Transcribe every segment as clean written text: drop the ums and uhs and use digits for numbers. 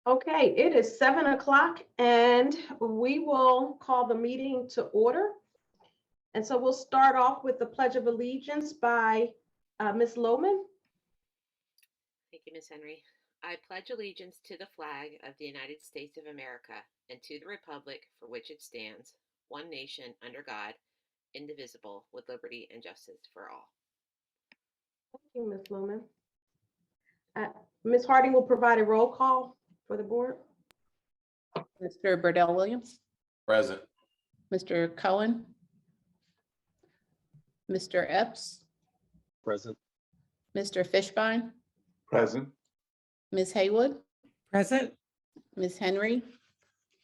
Okay, it is 7 o'clock and we will call the meeting to order. And so we'll start off with the Pledge of Allegiance by Ms. Lohman. Thank you, Ms. Henry. I pledge allegiance to the flag of the United States of America and to the republic for which it stands, one nation under God, indivisible, with liberty and justice for all. Thank you, Ms. Lohman. Ms. Harding will provide a roll call for the board. Mr. Burdell Williams, Present. Mr. Cohen, Mr. Epps, Present. Mr. Fishbein, Present. Ms. Haywood, Present. Ms. Henry,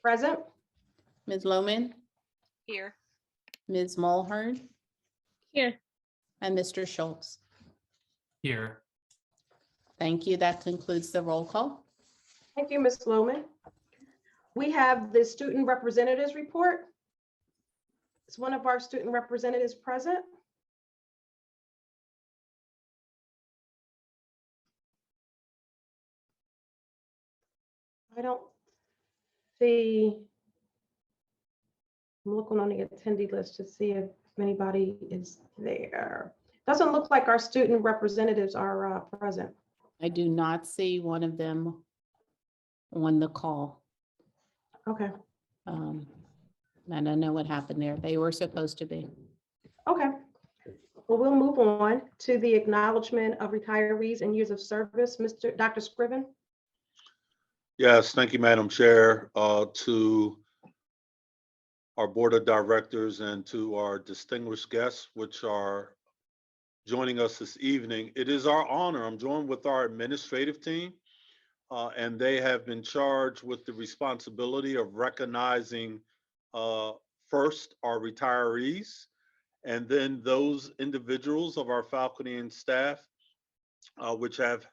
Present. Ms. Lohman, Here. Ms. Mulhern, Here. and Mr. Schultz. Here. Thank you. That concludes the roll call. Thank you, Ms. Lohman. We have the student representatives report. Is one of our student representatives present? I don't see. I'm looking on the attendee list to see if anybody is there. Doesn't look like our student representatives are present. I do not see one of them on the call. Okay, I don't know what happened there. They were supposed to be. okay. Well, we'll move on to the acknowledgement of retirees and years of service. Dr. Scriven. Yes, thank you, Madam Chair, to our Board of Directors and to our distinguished guests, which are joining us this evening. It is our honor. I'm joined with our administrative team, and they have been charged with the responsibility of recognizing first our retirees, and then those individuals of our faculty and staff, which have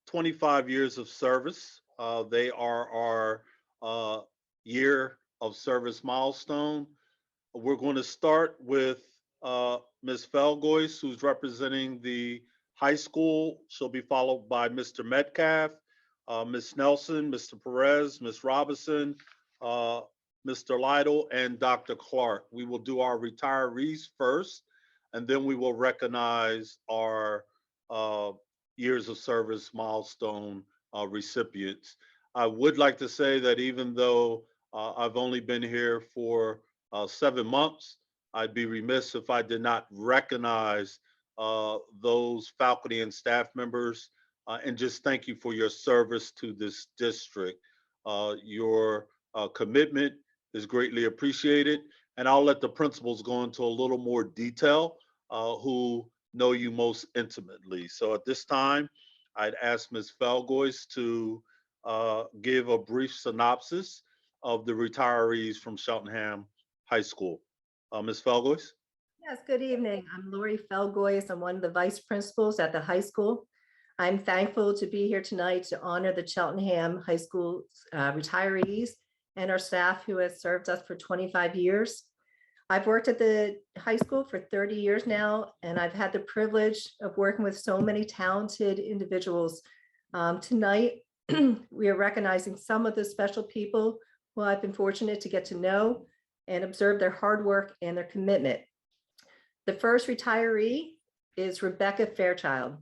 25 years of service. They are our year of service milestone. We're going to start with Ms. Felgois, who's representing the high school. She'll be followed by Mr. Metcalf, Ms. Nelson, Mr. Perez, Ms. Robinson, Mr. Lytle, and Dr. Clark. We will do our retirees first, and then we will recognize our years of service milestone recipients. I would like to say that even though I've only been here for 7 months, I'd be remiss if I did not recognize those faculty and staff members and just thank you for your service to this district. Your commitment is greatly appreciated, and I'll let the principals go into a little more detail who know you most intimately. So at this time, I'd ask Ms. Felgois to give a brief synopsis of the retirees from Cheltenham High School. Ms. Felgois? Yes, good evening. I'm Lori Felgois. I'm one of the vice principals at the high school. I'm thankful to be here tonight to honor the Cheltenham High School retirees and our staff who has served us for 25 years. I've worked at the high school for 30 years now, and I've had the privilege of working with so many talented individuals. Tonight, we are recognizing some of the special people who I've been fortunate to get to know and observe their hard work and their commitment. The first retiree is Rebecca Fairchild.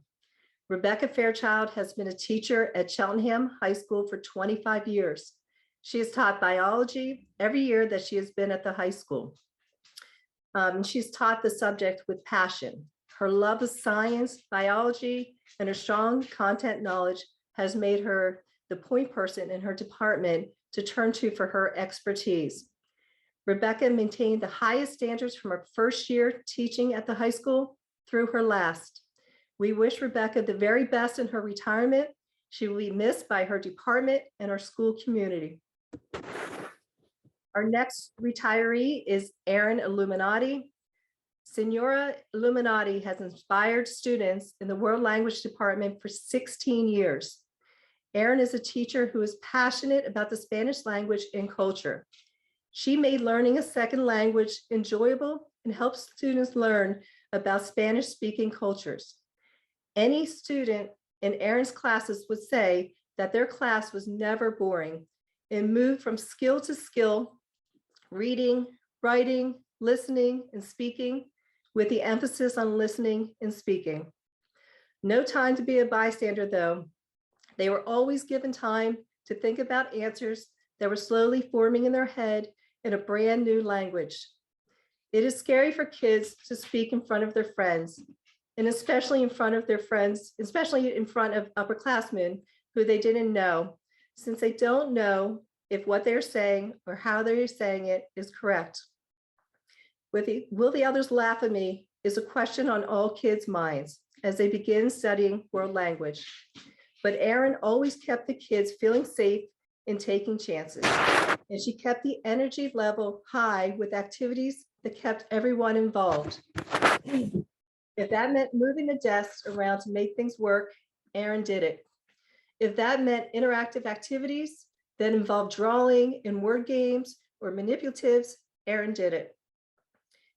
Rebecca Fairchild has been a teacher at Cheltenham High School for 25 years. She has taught biology every year that she has been at the high school. She's taught the subject with passion. Her love of science, biology, and her strong content knowledge has made her the point person in her department to turn to for her expertise. Rebecca maintained the highest standards from her first year teaching at the high school through her last. We wish Rebecca the very best in her retirement. She will be missed by her department and our school community. Our next retiree is Erin Illuminati. Senora Illuminati has inspired students in the World Language Department for 16 years. Erin is a teacher who is passionate about the Spanish language and culture. She made learning a second language enjoyable and helps students learn about Spanish-speaking cultures. Any student in Erin's classes would say that their class was never boring and moved from skill to skill, reading, writing, listening, and speaking, with the emphasis on listening and speaking. No time to be a bystander, though. They were always given time to think about answers that were slowly forming in their head in a brand new language. It is scary for kids to speak in front of their friends, and especially in front of their friends, especially in front of upperclassmen who they didn't know, since they don't know if what they're saying or how they're saying it is correct. Will the others laugh at me is a question on all kids' minds as they begin studying world language. But Erin always kept the kids feeling safe in taking chances. And she kept the energy level high with activities that kept everyone involved. If that meant moving the desks around to make things work, Erin did it. If that meant interactive activities that involved drawing and word games or manipulatives, Erin did it.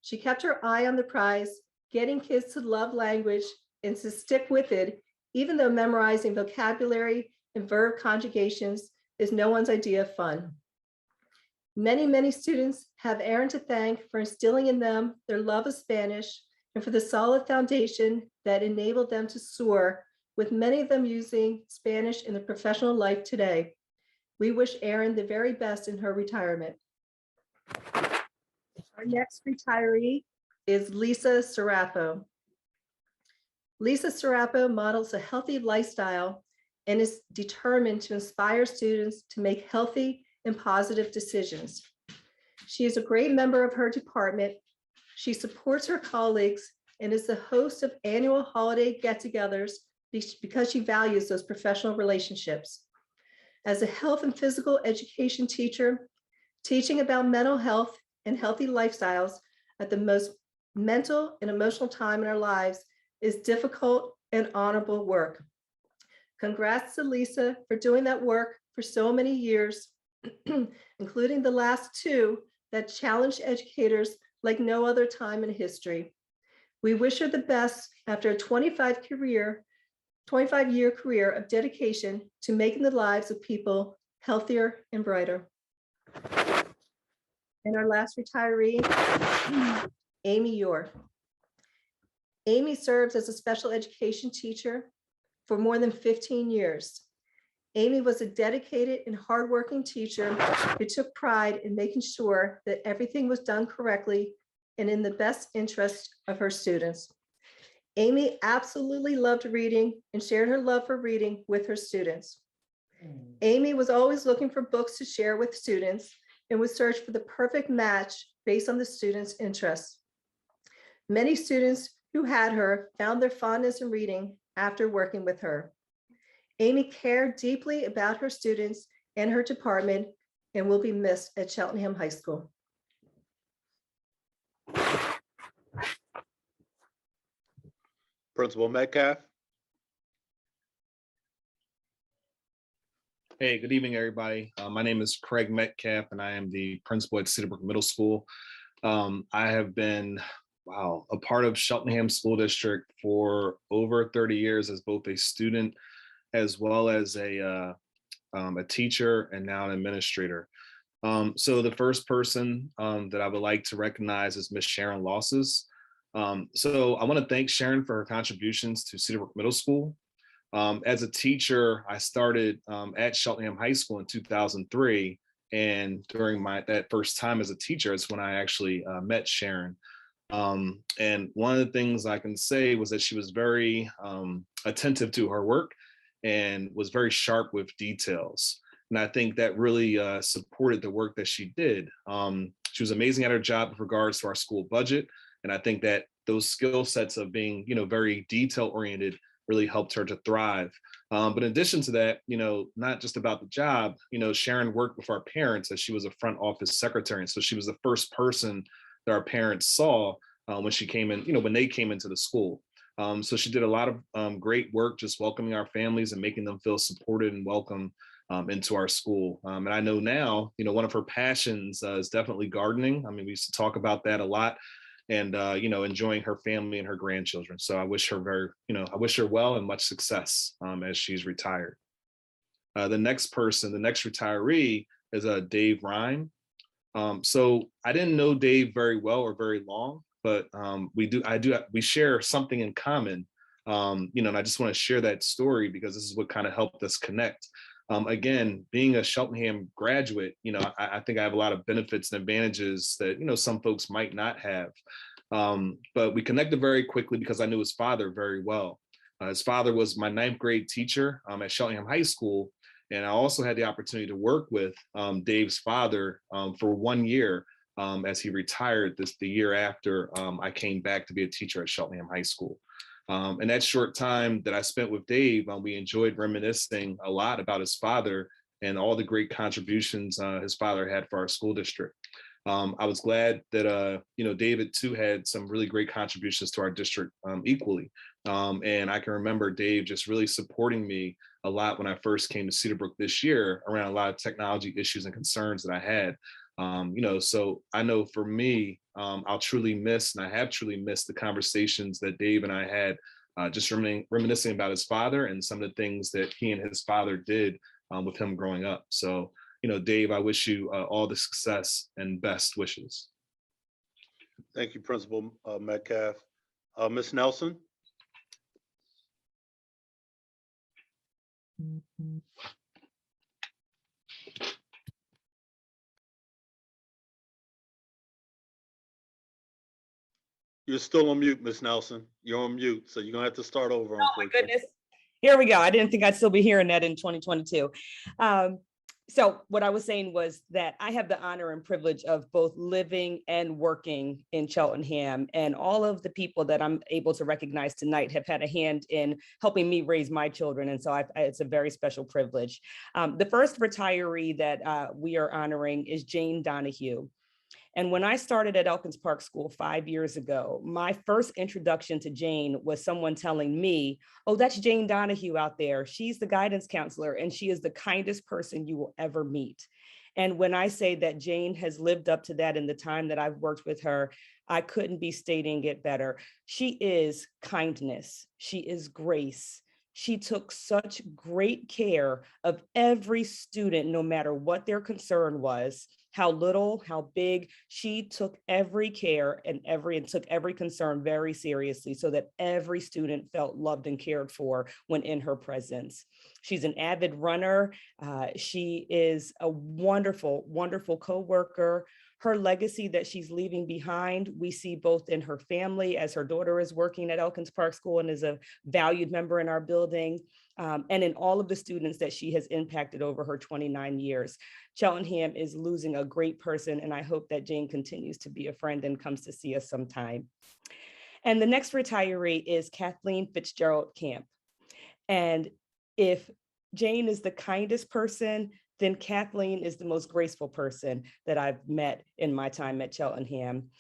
She kept her eye on the prize, getting kids to love language and to stick with it, even though memorizing vocabulary and verb conjugations is no one's idea of fun. Many, many students have Erin to thank for instilling in them their love of Spanish and for the solid foundation that enabled them to soar, with many of them using Spanish in their professional life today. We wish Erin the very best in her retirement. Our next retiree is Lisa Cerapo. Lisa Cerapo models a healthy lifestyle and is determined to inspire students to make healthy and positive decisions. She is a great member of her department. She supports her colleagues and is the host of annual holiday get-togethers because she values those professional relationships. As a health and physical education teacher, teaching about mental health and healthy lifestyles at the most mental and emotional time in our lives is difficult and honorable work. Congrats to Lisa for doing that work for so many years, including the last two that challenged educators like no other time in history. We wish her the best after a 25-year career of dedication to making the lives of people healthier and brighter. And our last retiree, Amy York. Amy serves as a special education teacher for more than 15 years. Amy was a dedicated and hardworking teacher who took pride in making sure that everything was done correctly and in the best interest of her students. Amy absolutely loved reading and shared her love for reading with her students. Amy was always looking for books to share with students and would search for the perfect match based on the students' interests. Many students who had her found their fondness in reading after working with her. Amy cared deeply about her students and her department and will be missed at Cheltenham High School. Principal Metcalf. Hey, good evening, everybody. My name is Craig Metcalf, and I am the principal at Cedarbrook Middle School. I have been, a part of Cheltenham School District for over 30 years as both a student as well as a teacher and now an administrator. So the first person that I would like to recognize is Miss Sharon Losses. So I want to thank Sharon for her contributions to Cedarbrook Middle School. As a teacher, I started at Cheltenham High School in 2003. And during that first time as a teacher, it's when I actually met Sharon. And one of the things I can say was that she was very attentive to her work and was very sharp with details. And I think that really supported the work that she did. She was amazing at her job with regards to our school budget. And I think that those skill sets of being, very detail oriented really helped her to thrive. But in addition to that, not just about the job, Sharon worked with our parents as she was a front office secretary. And so she was the first person that our parents saw when she came in, when they came into the school. So she did a lot of great work, just welcoming our families and making them feel supported and welcome into our school. And I know now, one of her passions is definitely gardening. I mean, we used to talk about that a lot. And enjoying her family and her grandchildren. So I wish her I wish her well and much success as she's retired. The next person, the next retiree is Dave Rhyme. So I didn't know Dave very well or very long, but we share something in common. And I just want to share that story because this is what kind of helped us connect. Again, being a Cheltenham graduate, I think I have a lot of benefits and advantages that, some folks might not have. But we connected very quickly because I knew his father very well. His father was my 9th grade teacher at Cheltenham High School. And I also had the opportunity to work with Dave's father for 1 year as he retired the year after I came back to be a teacher at Cheltenham High School. And that short time that I spent with Dave, we enjoyed reminiscing a lot about his father and all the great contributions his father had for our school district. I was glad that, David too had some really great contributions to our district equally. And I can remember Dave just really supporting me a lot when I first came to Cedarbrook this year around a lot of technology issues and concerns that I had. So I know for me, I'll truly miss, and I have truly missed the conversations that Dave and I had, just reminiscing about his father and some of the things that he and his father did with him growing up. So, Dave, I wish you all the success and best wishes. Thank you, Principal Metcalf. Ms. Nelson? You're still on mute, Ms. Nelson. You're on mute, so you're gonna have to start over. Oh my goodness. Here we go. I didn't think I'd still be hearing that in 2022. So what I was saying was that I have the honor and privilege of both living and working in Cheltenham, and all of the people that I'm able to recognize tonight have had a hand in helping me raise my children. And so it's a very special privilege. The first retiree that we are honoring is Jane Donahue. And when I started at Elkins Park School 5 years ago, my first introduction to Jane was someone telling me, oh, that's Jane Donahue out there. She's the guidance counselor, and she is the kindest person you will ever meet. And when I say that Jane has lived up to that in the time that I've worked with her, I couldn't be stating it better. She is kindness. She is grace. She took such great care of every student, no matter what their concern was, how little, how big. She took every care and took every concern very seriously so that every student felt loved and cared for when in her presence. She's an avid runner. She is a wonderful, wonderful coworker. Her legacy that she's leaving behind, we see both in her family, as her daughter is working at Elkins Park School and is a valued member in our building, and in all of the students that she has impacted over her 29 years. Cheltenham is losing a great person, and I hope that Jane continues to be a friend and comes to see us sometime. And the next retiree is Kathleen Fitzgerald Camp. And if Jane is the kindest person, then Kathleen is the most graceful person that I've met in my time at Cheltenham.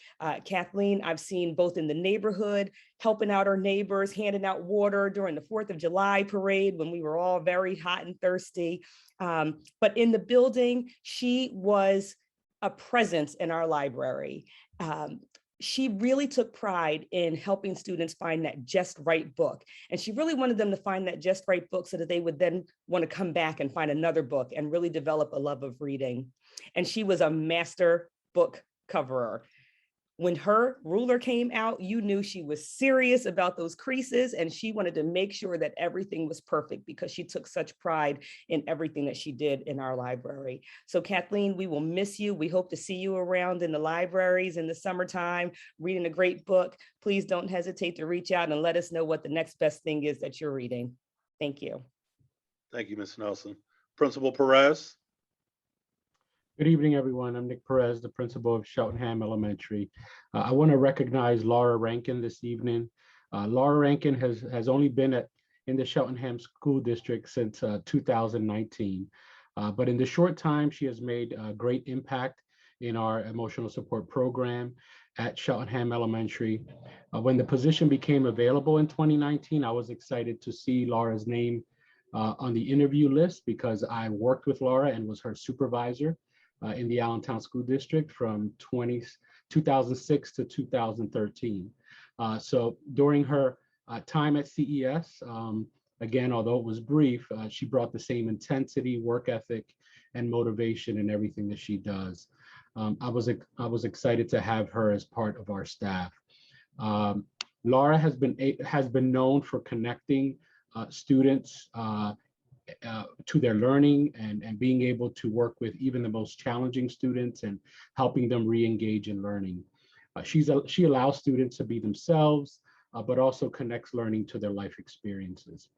Kathleen, I've seen both in the neighborhood, helping out our neighbors, handing out water during the 4th of July parade when we were all very hot and thirsty. But in the building, she was a presence in our library. She really took pride in helping students find that just right book. And she really wanted them to find that just right book so that they would then want to come back and find another book and really develop a love of reading. And she was a master book coverer. When her ruler came out, you knew she was serious about those creases, and she wanted to make sure that everything was perfect because she took such pride in everything that she did in our library. So Kathleen, we will miss you. We hope to see you around in the libraries in the summertime, reading a great book. Please don't hesitate to reach out and let us know what the next best thing is that you're reading. Thank you. Thank you, Ms. Nelson. Principal Perez? Good evening, everyone. I'm Nick Perez, the principal of Cheltenham Elementary. I want to recognize Laura Rankin this evening. Laura Rankin has only been in the Cheltenham School District since 2019. But in the short time, she has made a great impact in our emotional support program at Cheltenham Elementary. When the position became available in 2019, I was excited to see Laura's name on the interview list because I worked with Laura and was her supervisor in the Allentown School District from 2006 to 2013. So during her time at CES, Again, although it was brief, she brought the same intensity, work ethic, and motivation in everything that she does. I was excited to have her as part of our staff. Laura has been known for connecting students to their learning and being able to work with even the most challenging students and helping them re-engage in learning. She allows students to be themselves, but also connects learning to their life experiences.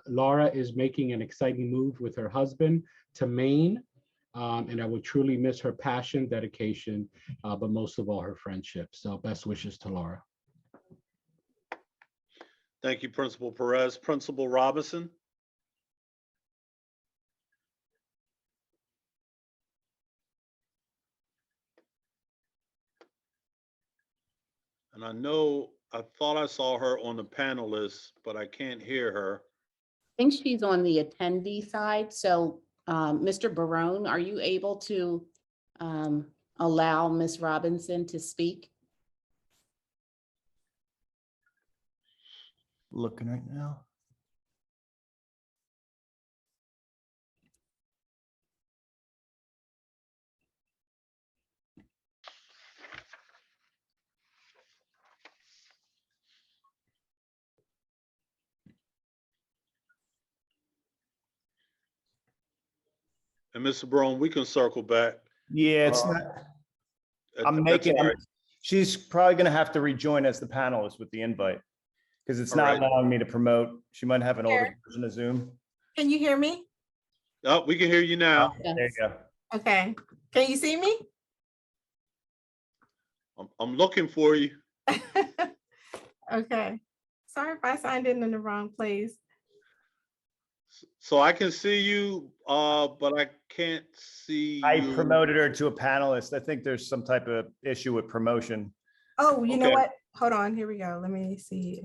Laura is making an exciting move with her husband to Maine, and I would truly miss her passion, dedication, but most of all her friendship. So best wishes to Laura. Thank you, Principal Perez. Principal Robinson. And I thought I saw her on the panel list, but I can't hear her. I think she's on the attendee side. So Mr. Barone, are you able to allow Ms. Robinson to speak? Looking right now. And Mr. Brown, we can circle back. Yeah, it's not. I'm making. Right. She's probably going to have to rejoin as the panelist with the invite because it's All not right. allowing me to promote. She might have an older Here. version of Zoom. Can you hear me? Oh, we can hear you now. There you go. Okay. Can you see me? I'm looking for you. Okay. Sorry if I signed in the wrong place. So I can see you, but I can't see I you. promoted her to a panelist. I think there's some type of issue with promotion. Oh, you know Okay. what? Hold on. Here we go. Let me see.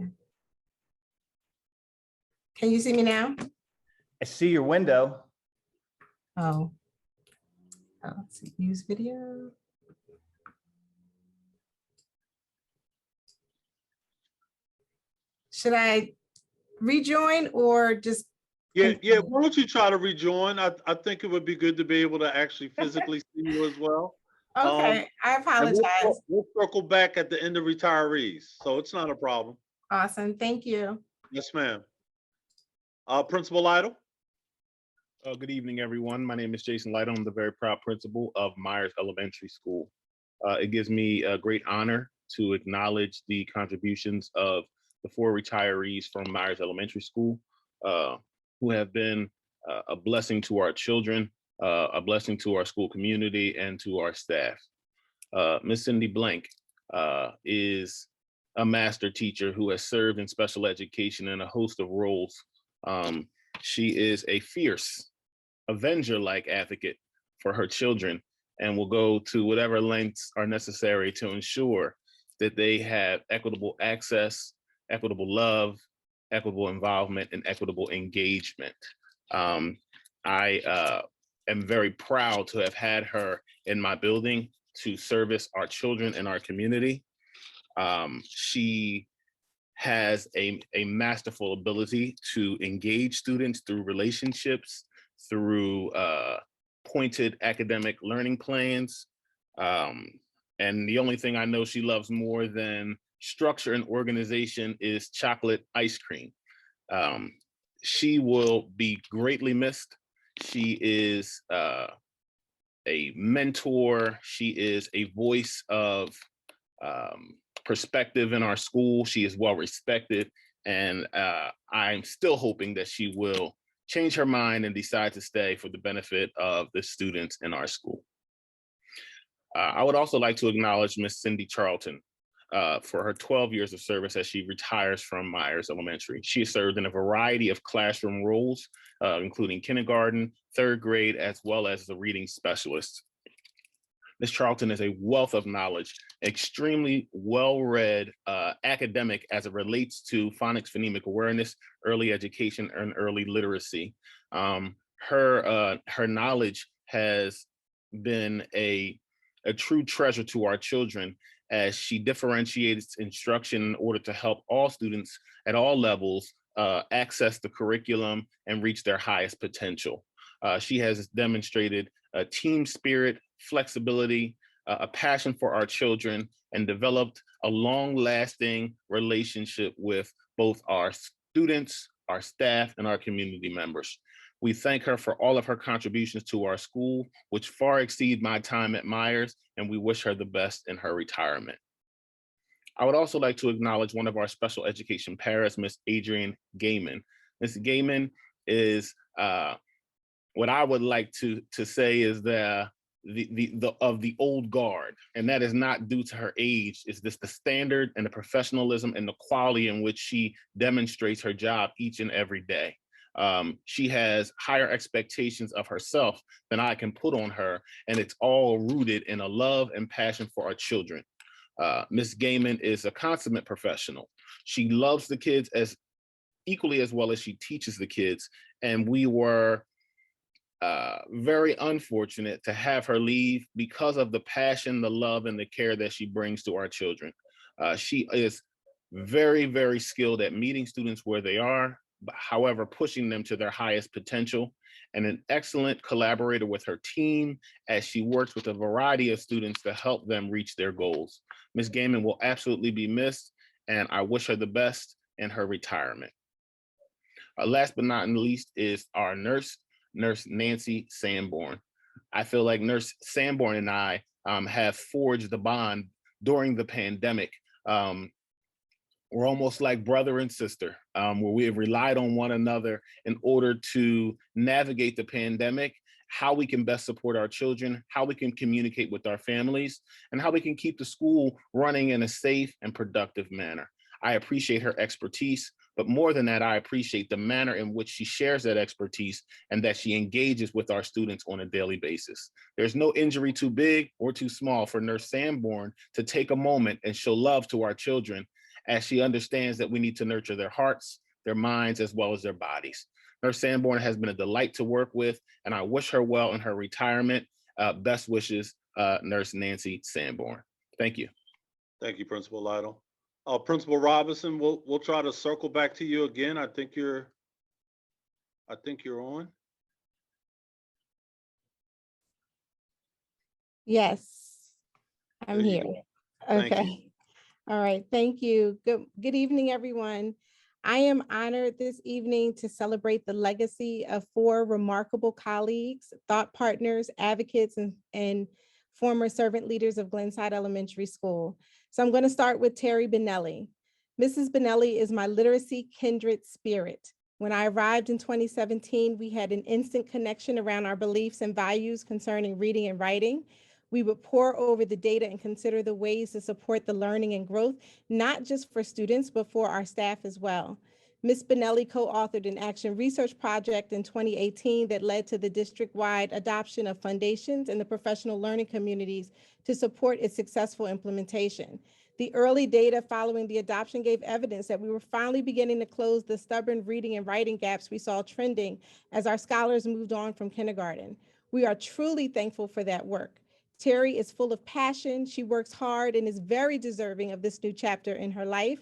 Can you see me now? I see your window. Oh. Oh, let's see. Use video. Should I rejoin or just? Yeah. Why don't you try to rejoin? I think it would be good to be able to actually physically see you as well. Okay, I And apologize. we'll circle back at the end of retirees, so it's not a problem. Awesome. Thank you. Yes, ma'am. Principal Lytle. Good evening, everyone. My name is Jason Lytle. I'm the very proud principal of Myers Elementary School. It gives me a great honor to acknowledge the contributions of the 4 retirees from Myers Elementary School who have been a blessing to our children, a blessing to our school community, and to our staff. Ms. Cindy Blank is a master teacher who has served in special education in a host of roles. She is a fierce, Avenger-like advocate for her children and will go to whatever lengths are necessary to ensure that they have equitable access, equitable love, equitable involvement, and equitable engagement. I am very proud to have had her in my building to service our children and our community. She has a masterful ability to engage students through relationships, through pointed academic learning plans. And the only thing I know she loves more than structure and organization is chocolate ice cream. She will be greatly missed. She is a mentor. She is a voice of perspective in our school. She is well respected. And I'm still hoping that she will change her mind and decide to stay for the benefit of the students in our school. I would also like to acknowledge Miss Cindy Charlton for her 12 years of service as she retires from Myers Elementary. She has served in a variety of classroom roles, including kindergarten, 3rd grade, as well as the reading specialist. Ms. Charlton is a wealth of knowledge, extremely well-read academic as it relates to phonics phonemic awareness, early education, and early literacy. Her knowledge has been a true treasure to our children as she differentiates instruction in order to help all students at all levels access the curriculum and reach their highest potential. She has demonstrated a team spirit, flexibility, a passion for our children, and developed a long-lasting relationship with both our students, our staff, and our community members. We thank her for all of her contributions to our school, which far exceed my time at Myers, and we wish her the best in her retirement. I would also like to acknowledge one of our special education paras, Miss Adrienne Gaiman. Miss Gaiman is what I would like to say is the of the old guard, and that is not due to her age. It's just the standard and the professionalism and the quality in which she demonstrates her job each and every day. She has higher expectations of herself than I can put on her, and it's all rooted in a love and passion for our children. Ms. Gaiman is a consummate professional. She loves the kids as equally as well as she teaches the kids, and we were very unfortunate to have her leave because of the passion, the love, and the care that she brings to our children. She is very, very skilled at meeting students where they are, but however, pushing them to their highest potential, and an excellent collaborator with her team as she works with a variety of students to help them reach their goals. Ms. Gaiman will absolutely be missed, and I wish her the best in her retirement. Last but not least is our Nurse Nancy Sanborn. I feel like Nurse Sanborn and I have forged the bond during the pandemic. We're almost like brother and sister, where we have relied on one another in order to navigate the pandemic, how we can best support our children, how we can communicate with our families, and how we can keep the school running in a safe and productive manner. I appreciate her expertise, but more than that, I appreciate the manner in which she shares that expertise and that she engages with our students on a daily basis. There's no injury too big or too small for Nurse Sanborn to take a moment and show love to our children, as she understands that we need to nurture their hearts, their minds, as well as their bodies. Nurse Sanborn has been a delight to work with, and I wish her well in her retirement. Best wishes, Nurse Nancy Sanborn. Thank you. Thank you, Principal Lytle. Principal Robinson, we'll try to circle back to you again. I think you're on. Yes, I'm There you here. go. Thank you. Okay. All right. Thank you. Good evening, everyone. I am honored this evening to celebrate the legacy of 4 remarkable colleagues, thought partners, advocates, and former servant leaders of Glenside Elementary School. So I'm going to start with Terry Benelli. Mrs. Benelli is my literacy kindred spirit. When I arrived in 2017, we had an instant connection around our beliefs and values concerning reading and writing. We would pore over the data and consider the ways to support the learning and growth, not just for students, but for our staff as well. Ms. Benelli co-authored an action research project in 2018 that led to the district-wide adoption of foundations in the professional learning communities to support its successful implementation. The early data following the adoption gave evidence that we were finally beginning to close the stubborn reading and writing gaps we saw trending as our scholars moved on from kindergarten. We are truly thankful for that work. Terry is full of passion. She works hard and is very deserving of this new chapter in her life.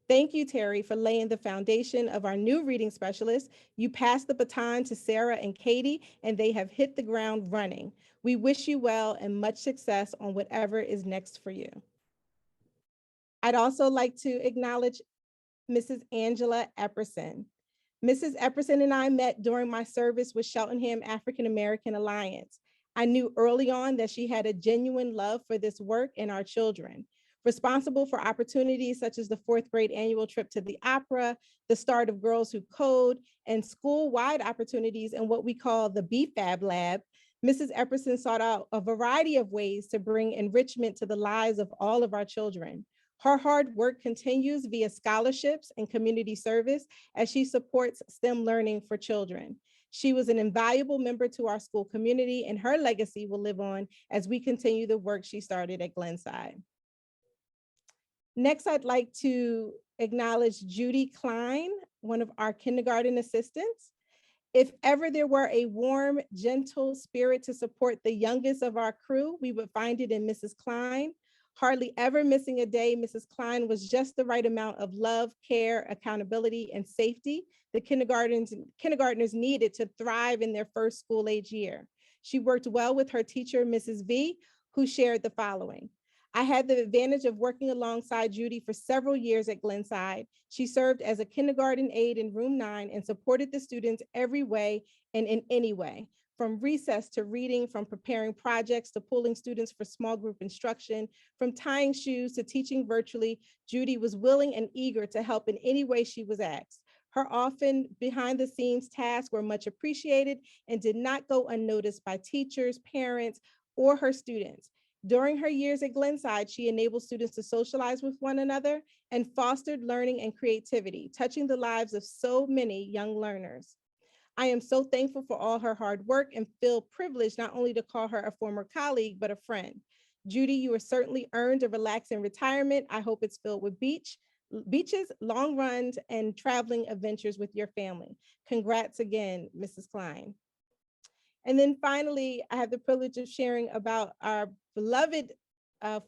Thank you, Terry, for laying the foundation of our new reading specialists. You passed the baton to Sarah and Katie, and they have hit the ground running. We wish you well and much success on whatever is next for you. I'd also like to acknowledge Mrs. Angela Epperson. Mrs. Epperson and I met during my service with Cheltenham African American Alliance. I knew early on that she had a genuine love for this work and our children. Responsible for opportunities such as the 4th grade annual trip to the opera, the start of Girls Who Code, and school-wide opportunities in what we call the BFAB Lab, Mrs. Epperson sought out a variety of ways to bring enrichment to the lives of all of our children. Her hard work continues via scholarships and community service as she supports STEM learning for children. She was an invaluable member to our school community, and her legacy will live on as we continue the work she started at Glenside. Next, I'd like to acknowledge Judy Klein, one of our kindergarten assistants. If ever there were a warm, gentle spirit to support the youngest of our crew, we would find it in Mrs. Klein. Hardly ever missing a day, Mrs. Klein was just the right amount of love, care, accountability, and safety the kindergartners needed to thrive in their first school age year. She worked well with her teacher, Mrs. V, who shared the following. I had the advantage of working alongside Judy for several years at Glenside. She served as a kindergarten aide in room 9 and supported the students every way and in any way, from recess to reading, from preparing projects to pulling students for small group instruction, from tying shoes to teaching virtually. Judy was willing and eager to help in any way she was asked. Her often behind the scenes tasks were much appreciated and did not go unnoticed by teachers, parents, or her students. During her years at Glenside, she enabled students to socialize with one another and fostered learning and creativity, touching the lives of so many young learners. I am so thankful for all her hard work and feel privileged not only to call her a former colleague, but a friend. Judy, you have certainly earned a relaxing retirement. I hope it's filled with beaches, long runs, and traveling adventures with your family. Congrats again, Mrs. Klein. And then finally, I have the privilege of sharing about our beloved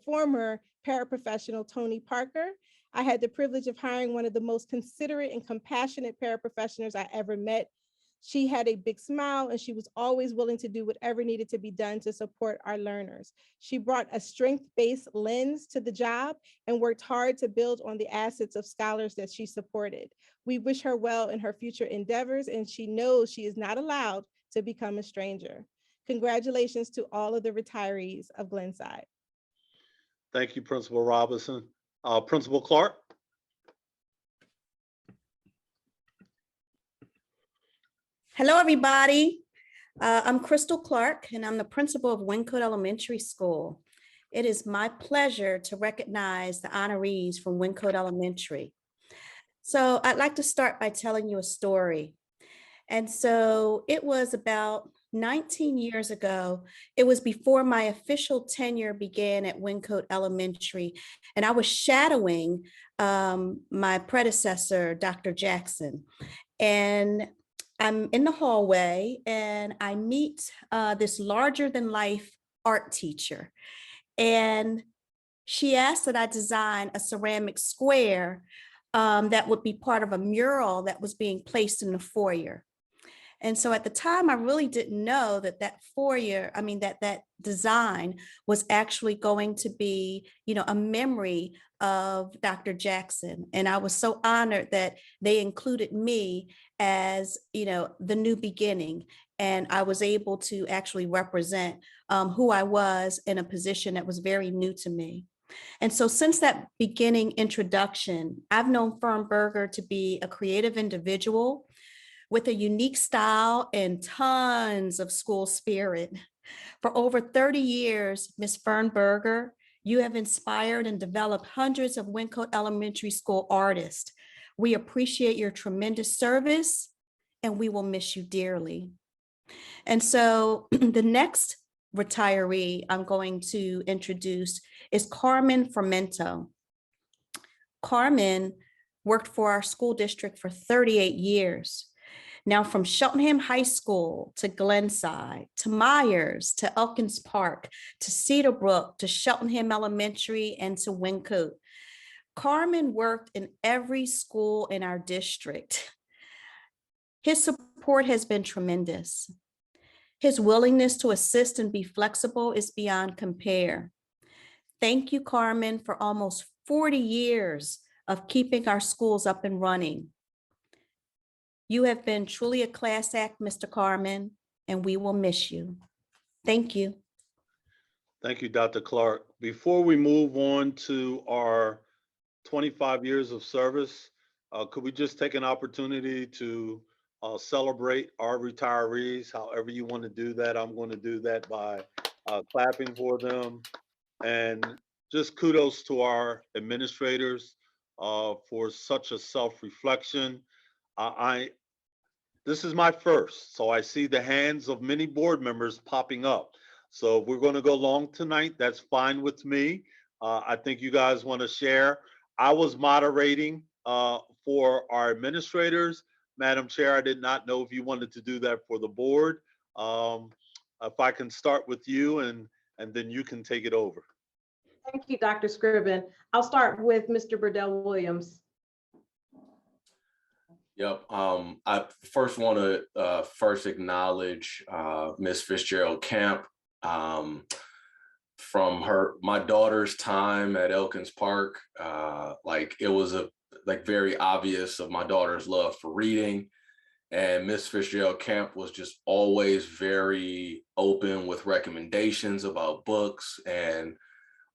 former paraprofessional, Tony Parker. I had the privilege of hiring one of the most considerate and compassionate paraprofessionals I ever met. She had a big smile and she was always willing to do whatever needed to be done to support our learners. She brought a strength-based lens to the job and worked hard to build on the assets of scholars that she supported. We wish her well in her future endeavors, and she knows she is not allowed to become a stranger. Congratulations to all of the retirees of Glenside. Thank you, Principal Robinson. Principal Clark. Hello, everybody. I'm Crystal Clark, and I'm the principal of Wyncote Elementary School. It is my pleasure to recognize the honorees from Wyncote Elementary. So I'd like to start by telling you a story. And so it was about 19 years ago. It was before my official tenure began at Wyncote Elementary, and I was shadowing my predecessor, Dr. Jackson. And I'm in the hallway and I meet this larger than life art teacher. And she asked that I design a ceramic square that would be part of a mural that was being placed in the foyer. And so at the time, I really didn't know that that design was actually going to be, a memory of Dr. Jackson. And I was so honored that they included me as, the new beginning. And I was able to actually represent who I was in a position that was very new to me. And so since that beginning introduction, I've known Fernberger to be a creative individual with a unique style and tons of school spirit. For over 30 years, Ms. Fernberger, you have inspired and developed hundreds of Wyncote Elementary School artists. We appreciate your tremendous service and we will miss you dearly. And so the next retiree I'm going to introduce is Carmen Fermento. Carmen worked for our school district for 38 years. Now, from Cheltenham High School to Glenside, to Myers, to Elkins Park, to Cedarbrook, to Cheltenham Elementary, and to Wyncote, Carmen worked in every school in our district. His support has been tremendous. His willingness to assist and be flexible is beyond compare. Thank you, Carmen, for almost 40 years of keeping our schools up and running. You have been truly a class act, Mr. Carmen, and we will miss you. Thank you. Thank you, Dr. Clark. Before we move on to our 25 years of service, could we just take an opportunity to celebrate our retirees? However you want to do that, I'm going to do that by clapping for them. And just kudos to our administrators for such a self-reflection. This is my first, so I see the hands of many board members popping up. So if we're going to go long tonight, that's fine with me. I think you guys want to share. I was moderating for our administrators. Madam Chair, I did not know if you wanted to do that for the board. If I can start with you and then you can take it over. Thank you, Dr. Scriven. I'll start with Mr. Burdell Williams. Yep. I first want to first acknowledge Miss Fitzgerald Camp from my daughter's time at Elkins Park. Like it was very obvious of my daughter's love for reading, and Miss Fitzgerald Camp was just always very open with recommendations about books and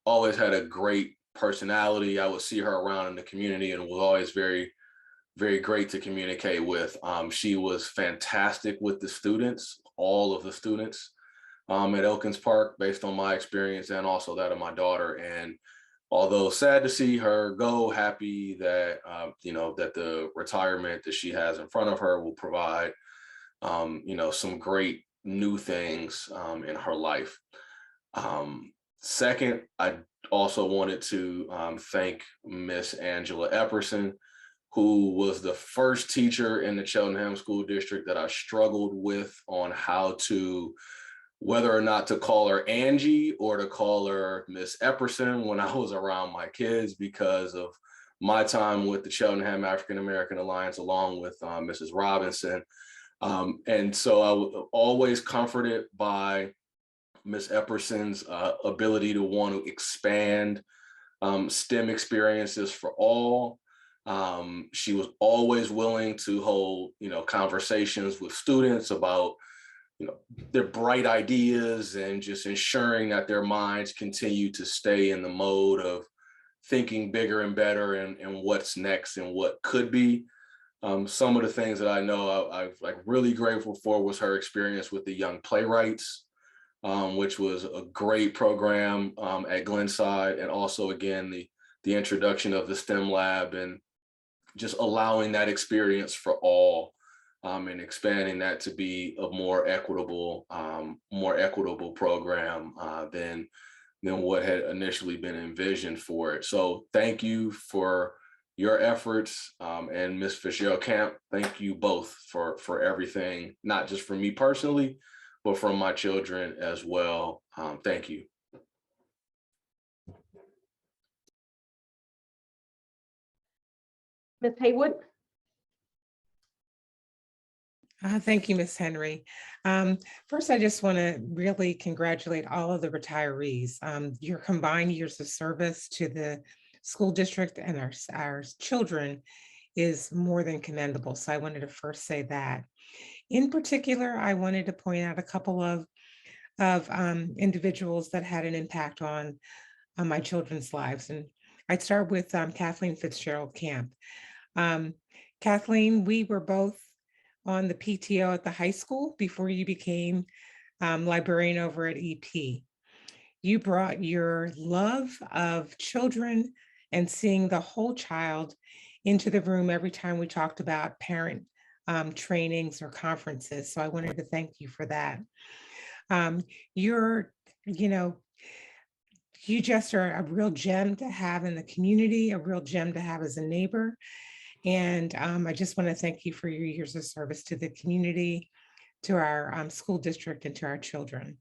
always had a great personality. I would see her around in the community and was always very great to communicate with. She was fantastic with the students, all of the students at Elkins Park, based on my experience and also that of my daughter. And although sad to see her go, happy that, that the retirement that she has in front of her will provide, some great new things in her life. Second, I also wanted to thank Miss Angela Epperson, who was the first teacher in the Cheltenham School District that I struggled with on whether or not to call her Angie or to call her Miss Epperson when I was around my kids, because of my time with the Cheltenham African American Alliance, along with Mrs. Robinson. And so I was always comforted by Miss Epperson's ability to want to expand STEM experiences for all. She was always willing to hold, conversations with students about, their bright ideas and just ensuring that their minds continue to stay in the mode of thinking bigger and better and what's next and what could be. Some of the things that I know I'm really grateful for was her experience with the Young Playwrights, which was a great program at Glenside, and also again the introduction of the STEM lab and just allowing that experience for all, and expanding that to be a more equitable program than what had initially been envisioned for it. So thank you for your efforts, and Ms. Fitzgerald Camp, thank you both for everything, not just for me personally, but from my children as well. Thank you. Ms. Haywood? Thank you, Ms. Henry. First, I just want to really congratulate all of the retirees. Your combined years of service to the school district and our children is more than commendable. So I wanted to first say that. In particular, I wanted to point out a couple of individuals that had an impact on my children's lives. And I'd start with Kathleen Fitzgerald Camp. Kathleen, we were both on the PTO at the high school before you became librarian over at EP. You brought your love of children and seeing the whole child into the room every time we talked about parent trainings or conferences. So I wanted to thank you for that. You just are a real gem to have in the community, a real gem to have as a neighbor. And I just want to thank you for your years of service to the community, to our school district, and to our children.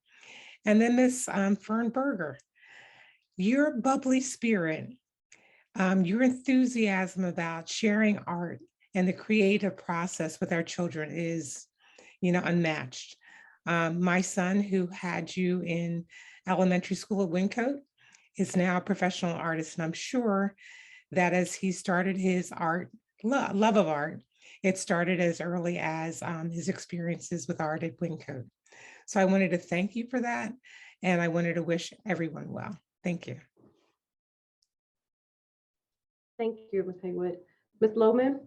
And then Miss Fern Berger, your bubbly spirit, your enthusiasm about sharing art and the creative process with our children is, unmatched. My son, who had you in elementary school at Wyncote, is now a professional artist. And I'm sure that as he started his love of art, it started as early as his experiences with art at Wyncote. So I wanted to thank you for that. And I wanted to wish everyone well. Thank you. Thank you, Ms. Haywood. Ms. Lohman?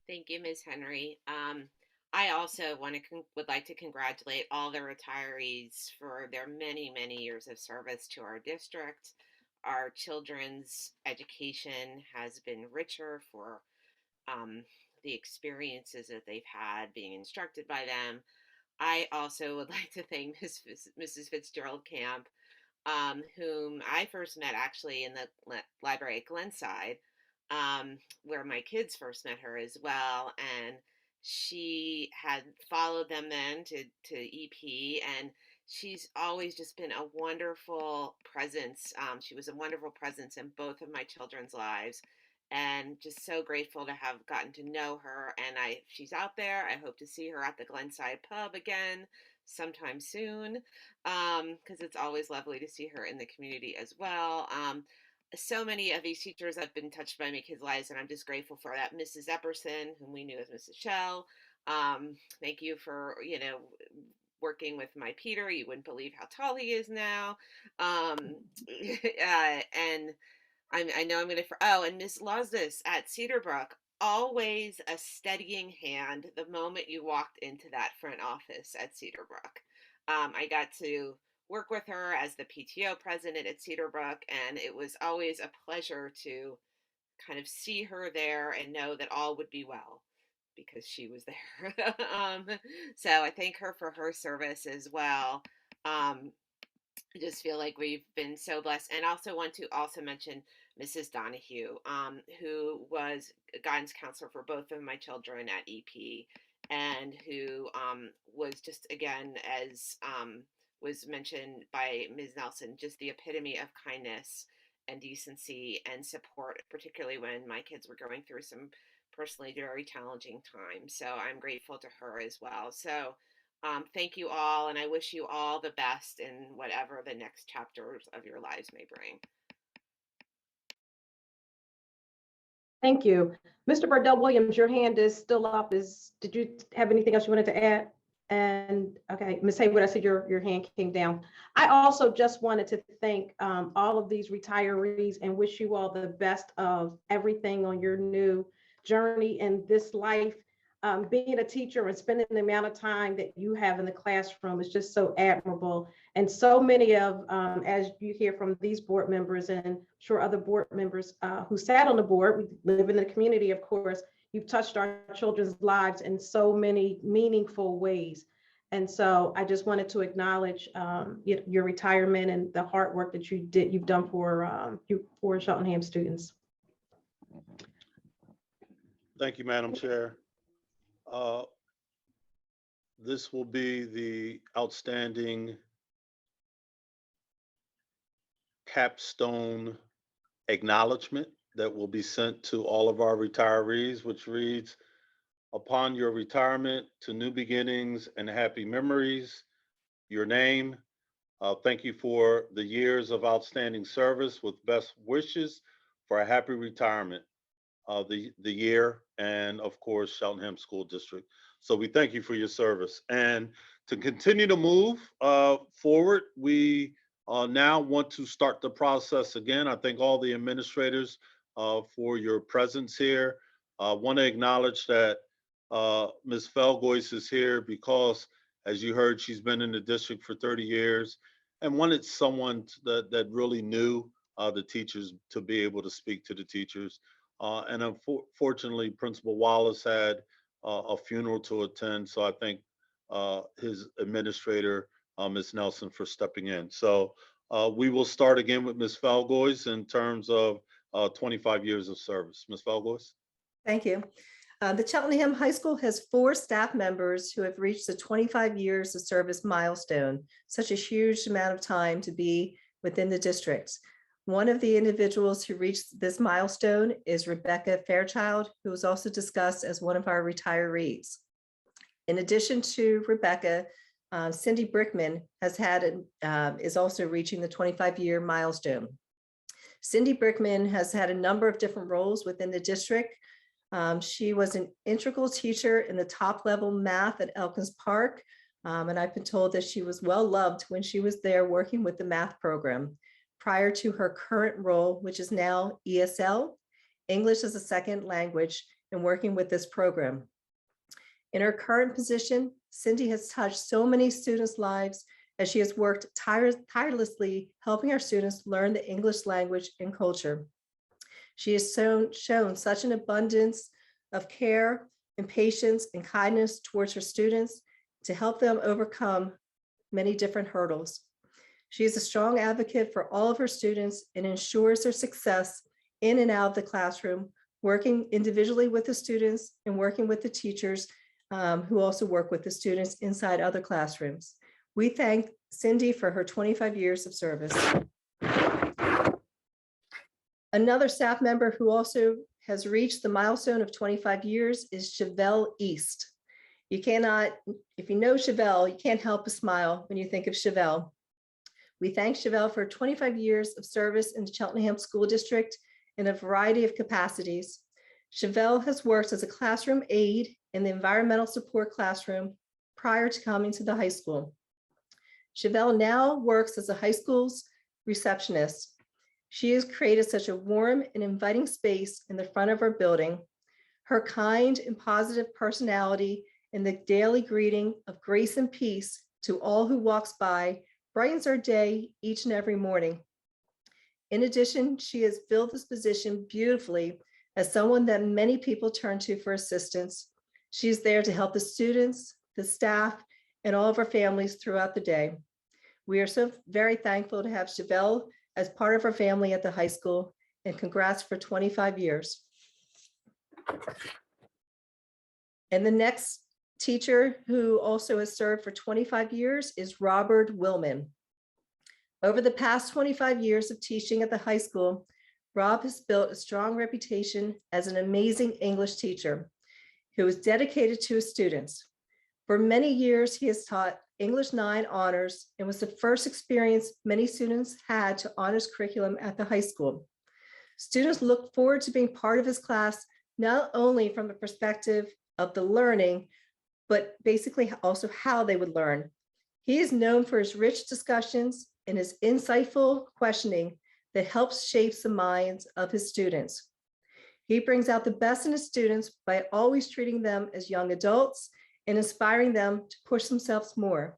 Thank you, Ms. Henry. I also would like to congratulate all the retirees for their many, many years of service to our district. Our children's education has been richer for the experiences that they've had being instructed by them. I also would like to thank Mrs. Fitzgerald Camp, whom I first met actually in the library at Glenside, where my kids first met her as well. And she had followed them then to EP, and she's always just been a wonderful presence. She was a wonderful presence in both of my children's lives, and just so grateful to have gotten to know her. And if she's out there, I hope to see her at the Glenside Pub again sometime soon, because it's always lovely to see her in the community as well. So many of these teachers have been touched by my kids' lives, and I'm just grateful for that. Mrs. Epperson, whom we knew as Mrs. Shell, thank you for, working with my Peter. You wouldn't believe how tall he is now. And I know I'm going to, and Miss Lozis at Cedarbrook, always a steadying hand the moment you walked into that front office at Cedarbrook. I got to work with her as the PTO president at Cedarbrook, and it was always a pleasure to kind of see her there and know that all would be well because she was there. So I thank her for her service as well. I just feel like we've been so blessed. And also want to also mention Mrs. Donahue, who was a guidance counselor for both of my children at EP, and who was just, again, as was mentioned by Ms. Nelson, just the epitome of kindness and decency and support, particularly when my kids were going through some personally very challenging times. So I'm grateful to her as well. So thank you all, and I wish you all the best in whatever the next chapters of your lives may bring. Thank you. Mr. Burdell Williams, your hand is still up. Did you have anything else you wanted to add? And okay, Ms. Haywood, I said your hand came down. I also just wanted to thank all of these retirees and wish you all the best of everything on your new journey in this life. Being a teacher and spending the amount of time that you have in the classroom is just so admirable. And so many of, as you hear from these board members and sure other board members who sat on the board, we live in the community, of course, you've touched our children's lives in so many meaningful ways. And so I just wanted to acknowledge your retirement and the hard work that you've done for Cheltenham students. Thank you, Madam Chair. This will be the outstanding capstone acknowledgement that will be sent to all of our retirees, which reads, upon your retirement to new beginnings and happy memories, your name. Thank you for the years of outstanding service with best wishes for a happy retirement. The year, and of course, Cheltenham School District. So we thank you for your service. And to continue to move forward, we now want to start the process again. I thank all the administrators for your presence here. I want to acknowledge that Ms. Felgois is here because, as you heard, she's been in the district for 30 years and wanted someone that really knew the teachers to be able to speak to the teachers. And unfortunately, Principal Wallace had a funeral to attend. So I thank his administrator, Ms. Nelson, for stepping in. So we will start again with Ms. Felgois in terms of 25 years of service. Ms. Felgois. Thank you. The Cheltenham High School has 4 staff members who have reached the 25 years of service milestone, such a huge amount of time to be within the district. One of the individuals who reached this milestone is Rebecca Fairchild, who was also discussed as one of our retirees. In addition to Rebecca, Cindy Brickman is also reaching the 25-year milestone. Cindy Brickman has had a number of different roles within the district. She was an integral teacher in the top level math at Elkins Park. And I've been told that she was well loved when she was there working with the math program, prior to her current role, which is now ESL, English as a Second Language, and working with this program. In her current position, Cindy has touched so many students' lives as she has worked tirelessly helping our students learn the English language and culture. She has shown such an abundance of care and patience and kindness towards her students to help them overcome many different hurdles. She is a strong advocate for all of her students and ensures their success in and out of the classroom, working individually with the students and working with the teachers who also work with the students inside other classrooms. We thank Cindy for her 25 years of service. Another staff member who also has reached the milestone of 25 years is Chevelle East. You cannot, if you know Chevelle, you can't help but smile when you think of Chevelle. We thank Chevelle for 25 years of service in the Cheltenham School District in a variety of capacities. Chevelle has worked as a classroom aide in the environmental support classroom prior to coming to the high school. Chevelle now works as a high school's receptionist. She has created such a warm and inviting space in the front of our building. Her kind and positive personality and the daily greeting of grace and peace to all who walks by brightens our day each and every morning. In addition, she has filled this position beautifully as someone that many people turn to for assistance. She's there to help the students, the staff, and all of our families throughout the day. We are so very thankful to have Chevelle as part of our family at the high school, and congrats for 25 years. And the next teacher who also has served for 25 years is Robert Willman. Over the past 25 years of teaching at the high school, Rob has built a strong reputation as an amazing English teacher who is dedicated to his students. For many years, he has taught English 9 honors and was the first experience many students had to honors curriculum at the high school. Students look forward to being part of his class, not only from the perspective of the learning, but basically also how they would learn. He is known for his rich discussions and his insightful questioning that helps shape the minds of his students. He brings out the best in his students by always treating them as young adults and inspiring them to push themselves more.